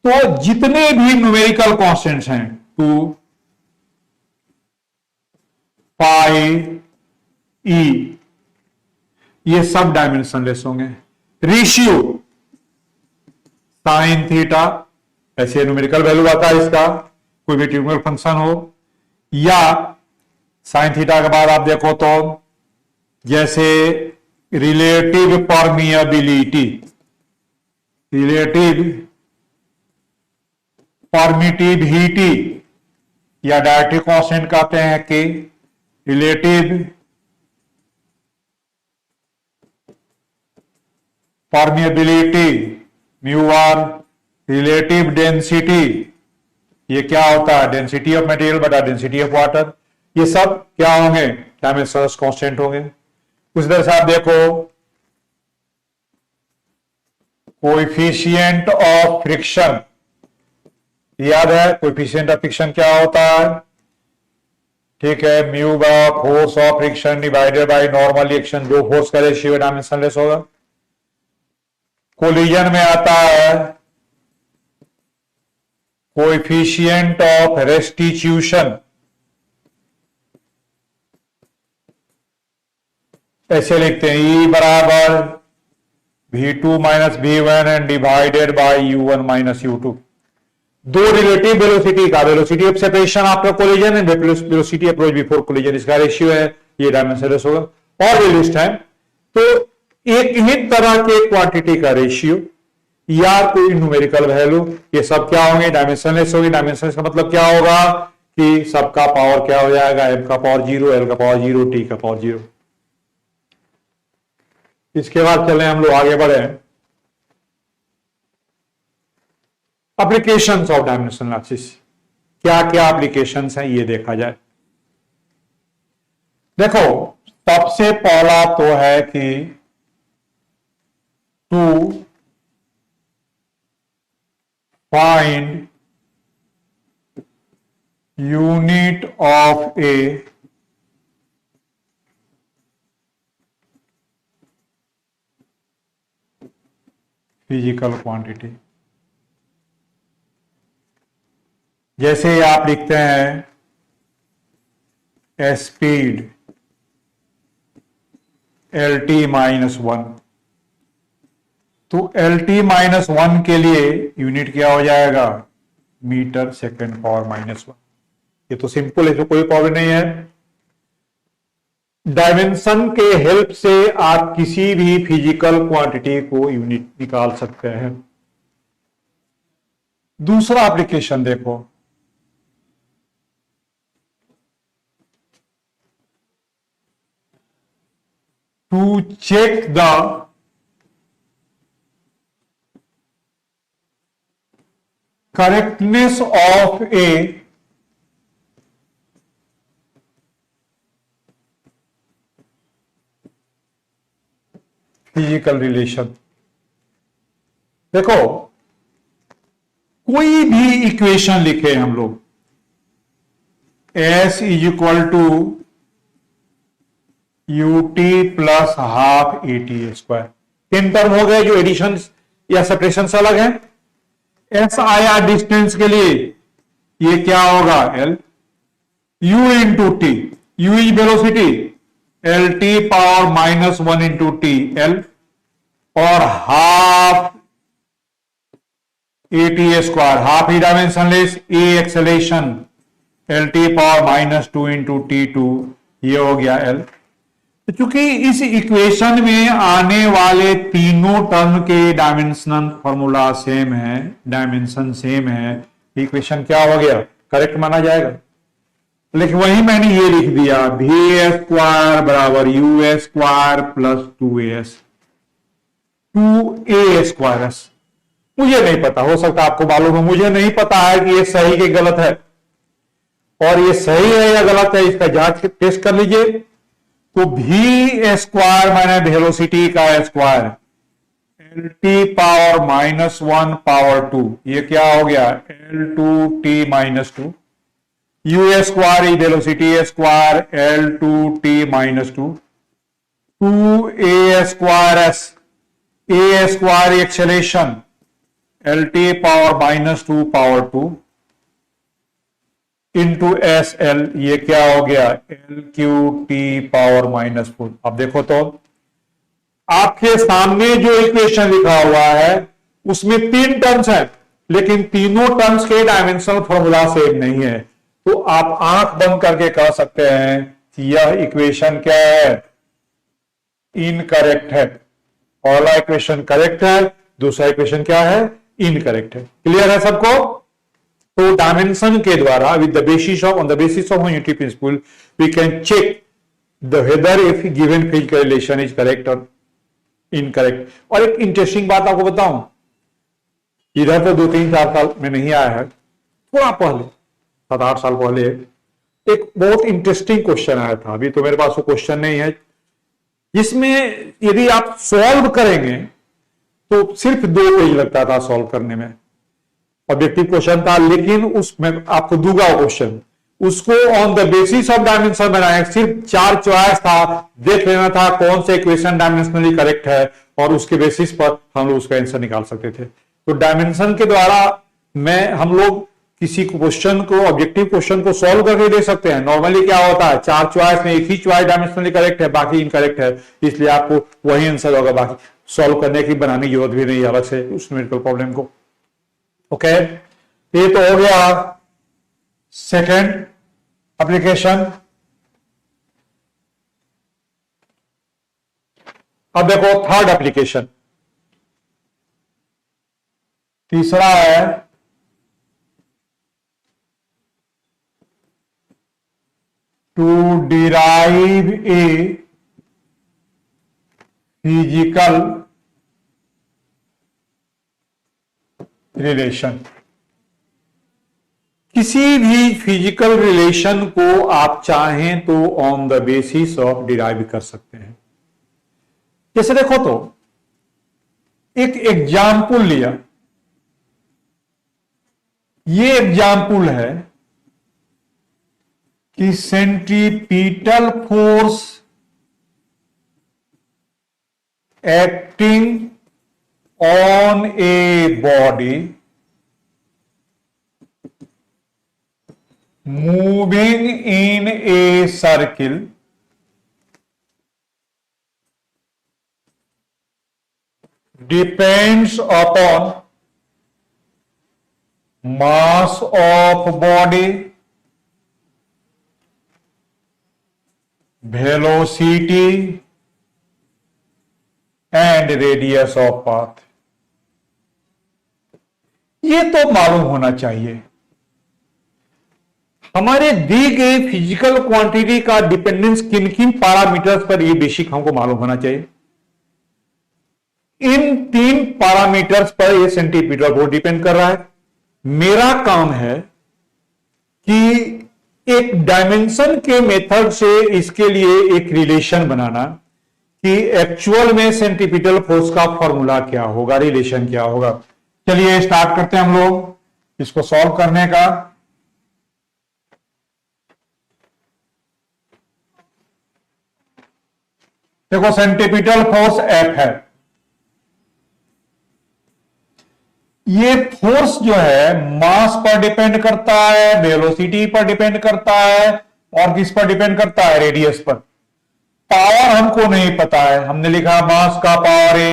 तो जितने भी न्यूमेरिकल कांस्टेंट्स हैं 2 पाई e, ये सब डायमेंशनलेस होंगे। रेशियो साइन थीटा, ऐसे न्यूमेरिकल वैल्यू आता है इसका, कोई भी ट्यूबुलर फंक्शन हो, या साइन थीटा के बाद आप देखो तो जैसे रिलेटिव परमिएबिलिटी, रिलेटिव परमिटिविटी, या डायरेक्टिव कांस्टेंट कहते हैं कि relative permeability mu r, relative density, ये क्या होता है? डेंसिटी ऑफ मटेरियल बटा डेंसिटी ऑफ वाटर। ये सब क्या होंगे? डायमेंशनल कांस्टेंट होंगे। उस तरह से आप देखो कोएफिशिएंट ऑफ फ्रिक्शन, याद है कोएफिशिएंट ऑफ फ्रिक्शन क्या होता है? ठीक है, mu by force of friction divided by normal reaction, जो फोर्स का रेशियो डायमेंशनलेस होगा। कोलिजन में आता है कोएफिशिएंट ऑफ रेस्टिट्यूशन, ऐसे लिखते हैं E बराबर V2 minus V1 and divided by U1 minus U2। दो रिलेटिव वेलोसिटी का, velocity of separation after collision and velocity approach before collision, इसका रेशियो है, ये डायमेंशनलेस होगा। और रिलीज टाइम, तो एक ही तरह के क्वांटिटी का रेशियो या कोई न्यूमेरिकल वैल्यू, ये सब क्या होंगे, डायमेंशनलेस होगी। डायमेंशनलेस का मतलब क्या होगा कि सबका पावर क्या हो जाएगा, m का पावर 0, l का पावर 0, t का पावर 0। इसके बाद चले हम लोग आगे बढ़े, एप्लीकेशंस ऑफ डायमेंशनल एनालिसिस, क्या क्या एप्लीकेशंस हैं ये देखा जाए। देखो, सबसे पहला तो है कि to find unit of a physical quantity. जैसे आप लिखते हैं स्पीड LT माइनस 1, तो LT माइनस 1 के लिए यूनिट क्या हो जाएगा, मीटर सेकेंड पावर माइनस 1। ये तो सिंपल है, तो कोई प्रॉब्लम नहीं है। डायमेंशन के हेल्प से आप किसी भी फिजिकल क्वांटिटी को यूनिट निकाल सकते हैं। दूसरा एप्लीकेशन देखो, to check the correctness of a physical relation. देखो, कोई भी इक्वेशन लिखे हम लोग, S is equal to UT plus half AT square, तीन टर्म हो गए जो एडिशन या सेपरेशन से अलग है। S आया डिस्टेंस के लिए, ये क्या होगा, L, U into T, U is velocity, LT power minus 1 into T L, और half AT square, half he dimensionless, A acceleration, LT power minus 2 into T2, ये हो गया L। तो चूंकि इस इक्वेशन में आने वाले तीनों टर्म के डायमेंशनल फॉर्मूला सेम है, डायमेंशन सेम है, इक्वेशन क्या हो गया, करेक्ट माना जाएगा। लेकिन वही मैंने ये लिख दिया, VA स्क्वायर बराबर US square plus 2AS, 2A square S। मुझे नहीं पता, हो सकता आपको मालूम है, मुझे नहीं पता है कि ये सही कि गलत है, और ये सही है या गलत है इसका जांच टेस्ट कर लीजिए। तो V स्क्वायर माने वेलोसिटी का square, LT power minus 1 power 2, ये क्या हो गया, L2T minus 2, U square is velocity square, L2T minus 2, 2A square S, A square acceleration, LT power minus 2 power 2 into SL, ये क्या हो गया, LQT पावर माइनस 4। अब देखो तो आपके सामने जो इक्वेशन लिखा हुआ है उसमें तीन टर्म्स हैं, लेकिन तीनों टर्म्स के डायमेंशनल फॉर्मूला सेम नहीं है। तो आप आंख बंद करके कह सकते हैं कि यह इक्वेशन क्या है, इनकरेक्ट है। पहला इक्वेशन करेक्ट है, दूसरा इक्वेशन क्या है, इनकरेक्ट है। क्लियर है सबको। तो डायमेंशन के द्वारा with the basis of, on the basis of unity principle we can check the whether if given physical relation is correct और इनकरेक्ट। और एक इंटरेस्टिंग बात आपको बताऊं, इधर तो 2-3-4 साल में नहीं आया है, थोड़ा पहले 7-8 साल पहले एक बहुत इंटरेस्टिंग क्वेश्चन आया था। अभी तो मेरे पास वो क्वेश्चन नहीं है, जिसमें यदि आप सॉल्व करेंगे तो सिर्फ 2 पेज लगता था सॉल्व करने में। ऑब्जेक्टिव क्वेश्चन था, लेकिन उसमें आपको दूंगा क्वेश्चन, उसको on the basis of dimension बनाए। सिर्फ 4 चॉइस था, देख लेना था कौन से इक्वेशन डायमेंशनली करेक्ट है और उसके बेसिस पर हम लोग उसका आंसर निकाल सकते थे। तो डायमेंशन के द्वारा हम लोग किसी क्वेश्चन को, ऑब्जेक्टिव क्वेश्चन को सॉल्व करके दे सकते हैं। नॉर्मली क्या होता है, 4 चॉइस में एक ही चॉइस डायमेंशनली करेक्ट है, बाकी इनकरेक्ट है, इसलिए आपको वही आंसर होगा, बाकी सॉल्व करने की बनाने की जरूरत भी नहीं अलग से उस न्यूमेरिकल प्रॉब्लम को। ओके, ये तो हो गया सेकेंड एप्लीकेशन। अब देखो थर्ड एप्लीकेशन, तीसरा है to derive a physical relation. किसी भी फिजिकल रिलेशन को आप चाहें तो on the basis of derive कर सकते हैं। जैसे देखो तो एक एग्जाम्पल लिया, ये एग्जाम्पल है कि centripetal force acting on a body moving in a circle depends upon mass of body, velocity and radius of path। ये तो मालूम होना चाहिए। हमारे दी गई फिजिकल क्वांटिटी का डिपेंडेंस किन किन पैरामीटर्स पर, ये बेसिक हमको मालूम होना चाहिए। इन 3 पैरामीटर्स पर ये सेंटीमीटर फोर्स डिपेंड कर रहा है। मेरा काम है कि एक डायमेंशन के मेथड से इसके लिए एक रिलेशन बनाना कि एक्चुअल में सेंटीमीटर फोर्स का फॉर्मूला क्या होगा, रिलेशन क्या होगा। चलिए स्टार्ट करते हैं हम लोग इसको सॉल्व करने का। देखो सेंटीमीटर फोर्स F है, ये फोर्स जो है मास पर डिपेंड करता है, वेलोसिटी पर डिपेंड करता है और किस पर डिपेंड करता है, रेडियस पर। पावर हमको नहीं पता है, हमने लिखा मास का पावर A,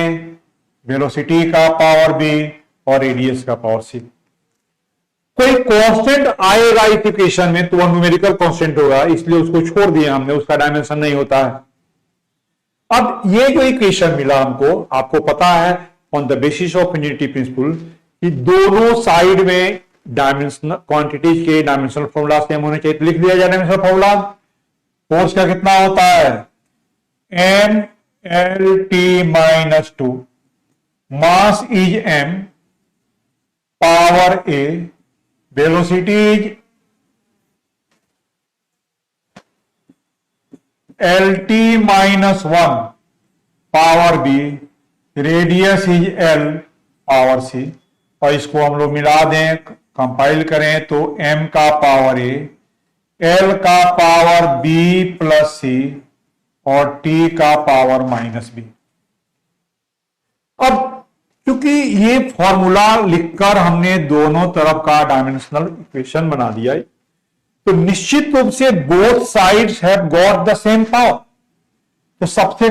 वेलोसिटी का पावर B और रेडियस का पावर C। कोई कांस्टेंट आएगा इस इक्वेशन में तो वह न्यूमेरिकल कांस्टेंट होगा, इसलिए उसको छोड़ दिया हमने, उसका डायमेंशन नहीं होता है। अब ये जो इक्वेशन मिला हमको, आपको पता है on the basis of unity principle कि दोनों साइड में डायमेंशनल क्वांटिटीज के डायमेंशनल फॉर्मूला सेम होने चाहिए। तो लिख दिया जाए डायमेंशनल फॉर्मूला। फोर्स का कितना होता है, m/L/T-2, mass is m, power A, velocity is L/T-1, power B, radius is L, power C। और इसको हम लोग मिला दें, कंपाइल करें तो m का पावर A, L का पावर B प्लस C और T का पावर माइनस B। अब क्योंकि ये फॉर्मूला लिखकर हमने दोनों तरफ का डायमेंशनल इक्वेशन बना दिया है, तो निश्चित रूप से both sides have got the same power. तो सबसे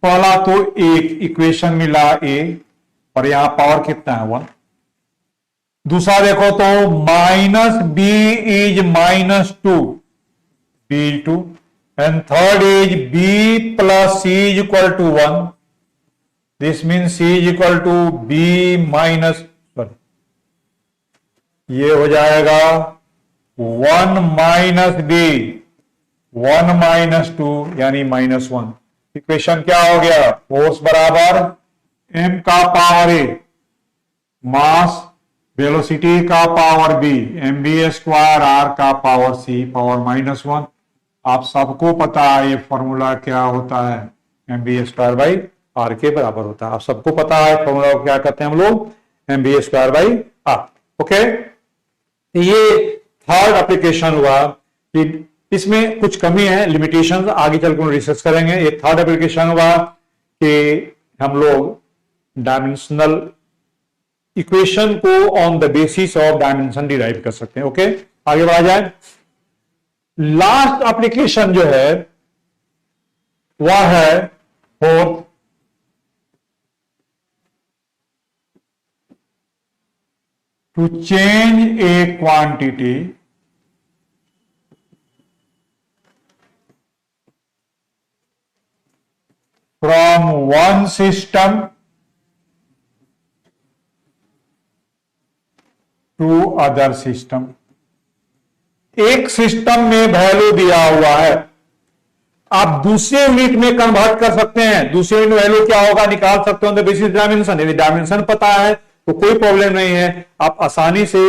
पहला तो एक इक्वेशन मिला A और यहां पावर कितना है 1। दूसरा देखो तो -B is -2, B2 and third is B plus C is equal to 1। This means C is equal to B minus, ये हो जाएगा 1 माइनस B, 1 माइनस 2 यानी -1। इक्वेशन क्या हो गया, फोर्स बराबर m का पावर A, मास वेलोसिटी का पावर B, mv² r का पावर C पावर -1। आप सबको पता है ये फॉर्मूला क्या होता है, mv² r के बराबर होता है। आप सबको पता है फॉर्मूला को क्या कहते हैं हम लोग, mv² r। ओके, ये थर्ड एप्लीकेशन हुआ कि इसमें कुछ कमी है, लिमिटेशंस आगे चलकर रिसर्च करेंगे। ये थर्ड एप्लीकेशन हुआ कि हम लोग डायमेंशनल इक्वेशन को on the basis of dimension derive कर सकते हैं। ओके, आगे बढ़ा जाए। लास्ट एप्लीकेशन जो है वह है fourth, to change a quantity from one system to other system. एक सिस्टम में वैल्यू दिया हुआ है, आप दूसरे यूनिट में कन्वर्ट कर सकते हैं। दूसरे यूनिट वैल्यू क्या होगा निकाल सकते हो बेसिस डायमेंशन। यदि डायमेंशन पता है तो कोई प्रॉब्लम नहीं है, आप आसानी से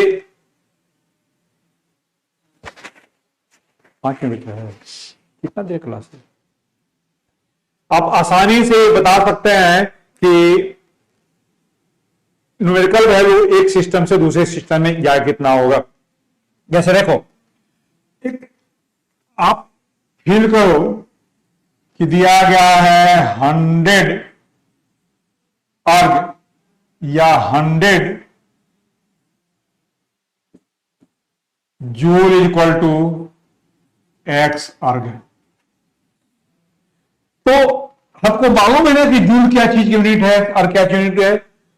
5 मिनट है, कितना देर क्लास है, आप आसानी से बता सकते हैं कि न्यूमेरिकल वैल्यू एक सिस्टम से दूसरे सिस्टम में या कितना होगा। जैसे देखो, एक आप फील करो कि दिया गया है 100 अर्ग या 100 जूल इक्वल टू एक्स अर्ग। तो आपको मालूम है ना कि जूल क्या चीज की यूनिट है और क्या यूनिट है।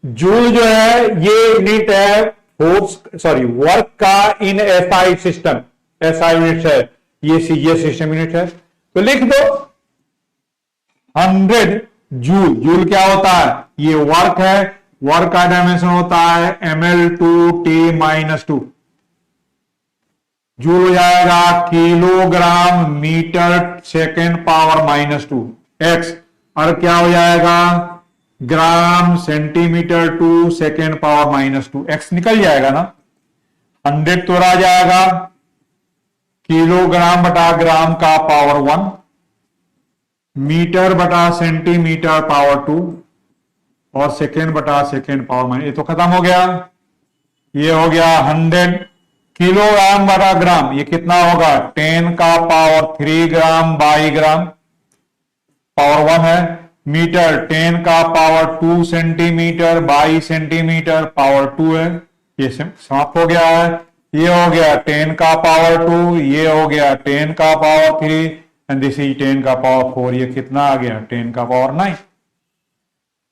जूल जो है ये यूनिट है वर्क का in SI system, SI unit है ये सिस्टम यूनिट है। तो लिख दो 100 जूल। जूल क्या होता है, ये वर्क है, वर्क का डायमेंशन होता है ml/T-2। जूल हो जाएगा kilogram metre second power -2 x, और क्या हो जाएगा gram centimetre two second power -2 x निकल जाएगा ना। 100 तो रह जाएगा किलोग्राम बटा ग्राम का पावर 1, मीटर बटा सेंटीमीटर पावर 2, और सेकेंड बटा सेकेंड पावर -, ये तो खत्म हो गया। ये हो गया 100 किलोग्राम बटा ग्राम, ये कितना होगा 10 का power 3 gram by gram, power 1 है। मीटर 10 का power 2 centimetre by centimetre, power 2 है। ये समाप्त हो गया है। ये हो गया 10 का पावर 2, ये हो गया 10 का पावर 3, एंड दिस इज 10 का पावर 4। ये कितना आ गया 10 का पावर 9।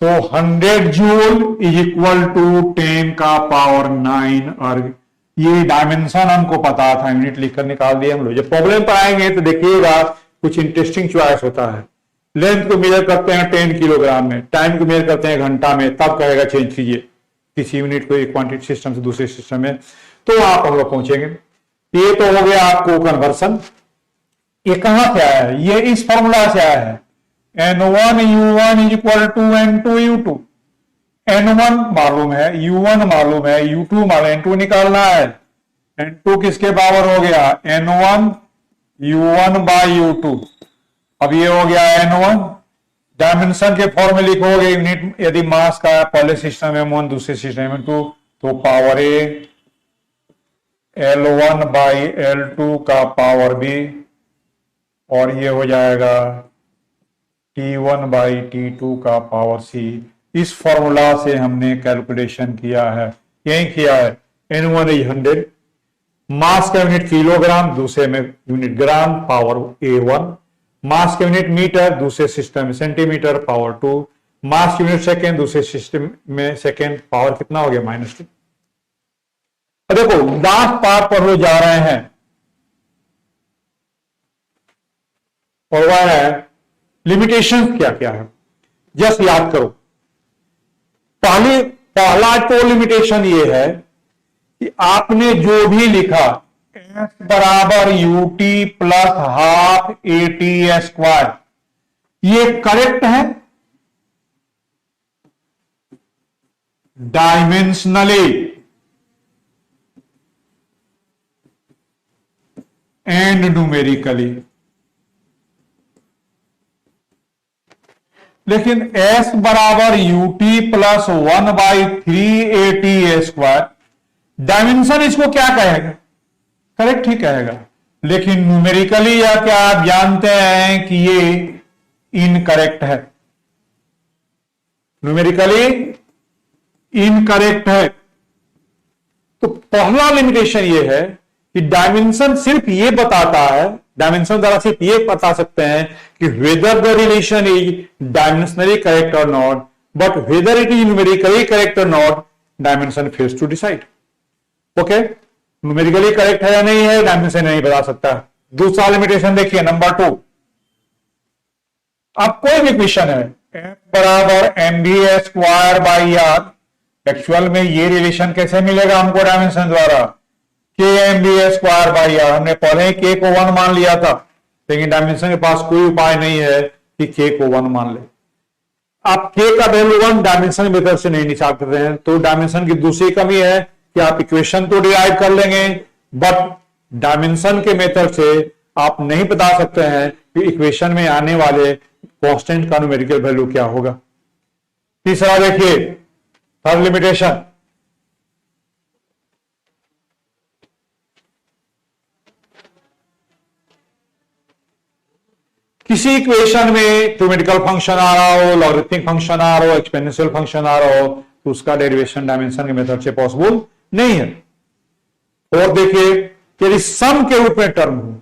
तो 100 जूल इज इक्वल टू 10 का पावर 9 अर्ग। ये डायमेंशन हमको पता था, यूनिट लिखकर निकाल दिए हम लोग। जब प्रॉब्लम पर आएंगे तो देखिएगा कुछ इंटरेस्टिंग चॉइस होता है। लेंथ को मेजर करते हैं 10 किलोग्राम में, टाइम को मेजर करते हैं घंटा में, तब कहेगा चेंज कीजिए किसी यूनिट को एक क्वांटिटी सिस्टम से दूसरे सिस्टम में, तो आप हम लोग पहुंचेंगे। ये तो हो गया आपको कन्वर्सन। ये कहां से आया है, ये इस फॉर्मूला से आया है N1U1 is equal to N2U2। N1 मालूम है, U1 मालूम है, U2 मालूम, N2 निकालना है। N2 किसके बराबर हो गया N1 U1 बाई U2। अब ये हो गया N1, डायमेंशन के फॉर्म में लिखोगे यूनिट, यदि मास का है पहले सिस्टम में M1 दूसरे सिस्टम में 2, तो power A L1 by L2 का पावर B, और ये हो जाएगा T1 बाई T2 का पावर C। इस फॉर्मूला से हमने कैलकुलेशन किया है, यही किया है। N1 इज 100, मास का यूनिट किलोग्राम, दूसरे में यूनिट ग्राम, पावर A1। मास का यूनिट मीटर, दूसरे सिस्टम में centimetre, power 2। Mass unit second, दूसरे सिस्टम में सेकेंड, पावर कितना हो गया -2। देखो लास्ट पार्ट पर हो जा रहे हैं, और वह है लिमिटेशन क्या क्या है। जस्ट याद करो, पहला तो लिमिटेशन ये है कि आपने जो भी लिखा S बराबर UT प्लस हाफ AT², ये करेक्ट है डायमेंशनली एंड न्यूमेरिकली। लेकिन S बराबर UT प्लस 1/3 AT², डायमेंशन इसको क्या कहेगा, करेक्ट ही कहेगा, लेकिन न्यूमेरिकली या क्या आप जानते हैं कि ये इनकरेक्ट है, न्यूमेरिकली इनकरेक्ट है। तो पहला लिमिटेशन ये है कि डायमेंशन सिर्फ ये बताता है, डायमेंशन द्वारा सिर्फ ये बता सकते हैं कि whether the relation is dimensionally correct or not, but whether it is numerically correct or not, dimension fails to decide. Okay, numerically correct है या नहीं है, डायमेंशन नहीं बता सकता। दूसरा लिमिटेशन देखिए, नंबर 2, अब कोई भी क्वेश्चन है एम बराबर MVA square by r, actual में ये रिलेशन कैसे मिलेगा हमको डायमेंशन द्वारा, के MVA स्क्वायर बाई आर, हमने पहले ही के को 1 मान लिया था, लेकिन डायमेंशन के पास कोई उपाय नहीं है कि के को 1 मान ले। आप के का वैल्यू 1 डायमेंशन की मेथड से नहीं निकाल सकते हैं, तो डायमेंशन की दूसरी कमी है कि आप इक्वेशन तो डिराइव कर लेंगे, बट डायमेंशन के मेथड से आप नहीं बता सकते हैं कि इक्वेशन में आने वाले कांस्टेंट का न्यूमेरिकल वैल्यू क्या होगा। तीसरा देखिए, थर्ड लिमिटेशन, किसी इक्वेशन में न्यूमेरिकल फंक्शन आ रहा हो, लॉगरिथमिक फंक्शन आ रहा हो, एक्सपोनेंशियल फंक्शन आ रहा हो, तो उसका डेरिवेशन डायमेंशन के मेथड से पॉसिबल नहीं है। और देखिए, यदि सम के रूप में टर्म हो,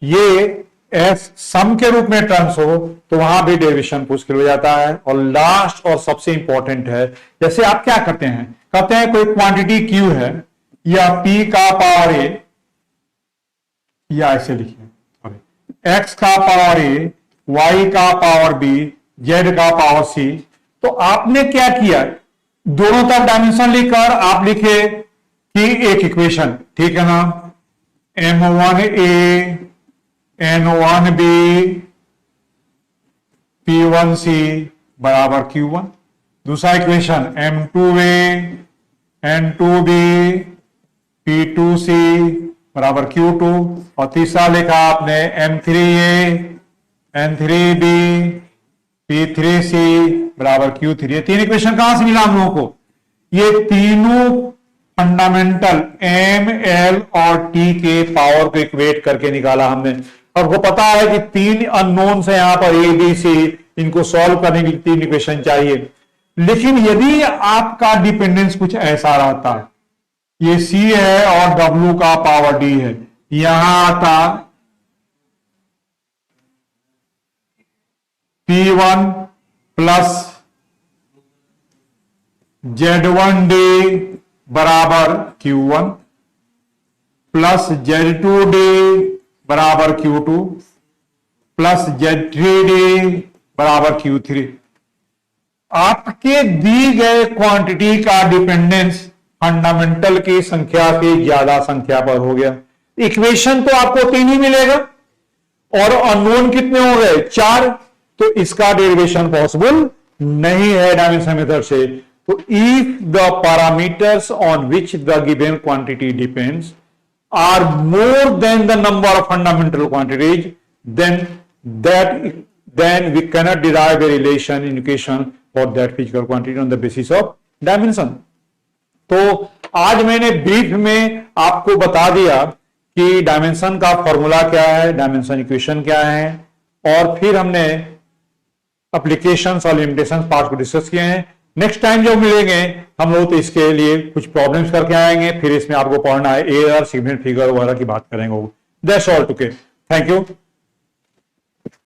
ये एस सम के रूप में टर्म्स हो, तो वहां भी डेरिवेशन मुश्किल हो जाता है। और लास्ट और सबसे इंपॉर्टेंट है, जैसे आप क्या करते हैं, कहते हैं कोई क्वांटिटी क्यू है या पी का पावर ए, या ऐसे लिखिए एक्स का पावर ए, वाई का पावर बी, जेड का पावर सी, तो आपने क्या किया, दोनों तरफ डायमेंशन लिखकर आप लिखे कि एक इक्वेशन, ठीक है ना, M1A N1B P1C बराबर Q1, दूसरा इक्वेशन M2A N2B P2C बराबर Q2, और तीसरा लिखा आपने M3A N3B P3C बराबर Q3। ये तीन इक्वेशन कहां से मिला हम लोगों को, ये तीनों फंडामेंटल M, L और T के पावर को इक्वेट करके निकाला हमने। आपको पता है कि तीन अननोन है यहां पर A, B, C, इनको सॉल्व करने के लिए तीन इक्वेशन चाहिए। लेकिन यदि आपका डिपेंडेंस कुछ ऐसा रहता है, ये C है और W का पावर D है, यहां आता P1 प्लस Z1D बराबर Q1 प्लस Z2D बराबर Q2 प्लस Z3D बराबर Q3। आपके दी गए क्वांटिटी का डिपेंडेंस फंडामेंटल की संख्या से ज्यादा संख्या पर हो गया। इक्वेशन तो आपको तीन ही मिलेगा और अननोन कितने हो गए, 4, तो इसका डेरिवेशन पॉसिबल नहीं है डायमेंशन मेथड से। तो if the parameters on which the given quantity depends are more than the number of fundamental quantities, then we cannot derive a relation in equation for that physical quantity on the basis of dimension। तो आज मैंने brief में आपको बता दिया कि dimension का formula क्या है, डायमेंशन इक्वेशन क्या है, और फिर हमने एप्लीकेशंस और लिमिटेशंस पार्ट को डिस्कस किए हैं। नेक्स्ट टाइम जब मिलेंगे हम लोग तो इसके लिए कुछ प्रॉब्लम्स करके आएंगे, फिर इसमें आपको पढ़ना है एरर, सिग्नल फिगर वगैरह की बात करेंगे। That's all today, thank you.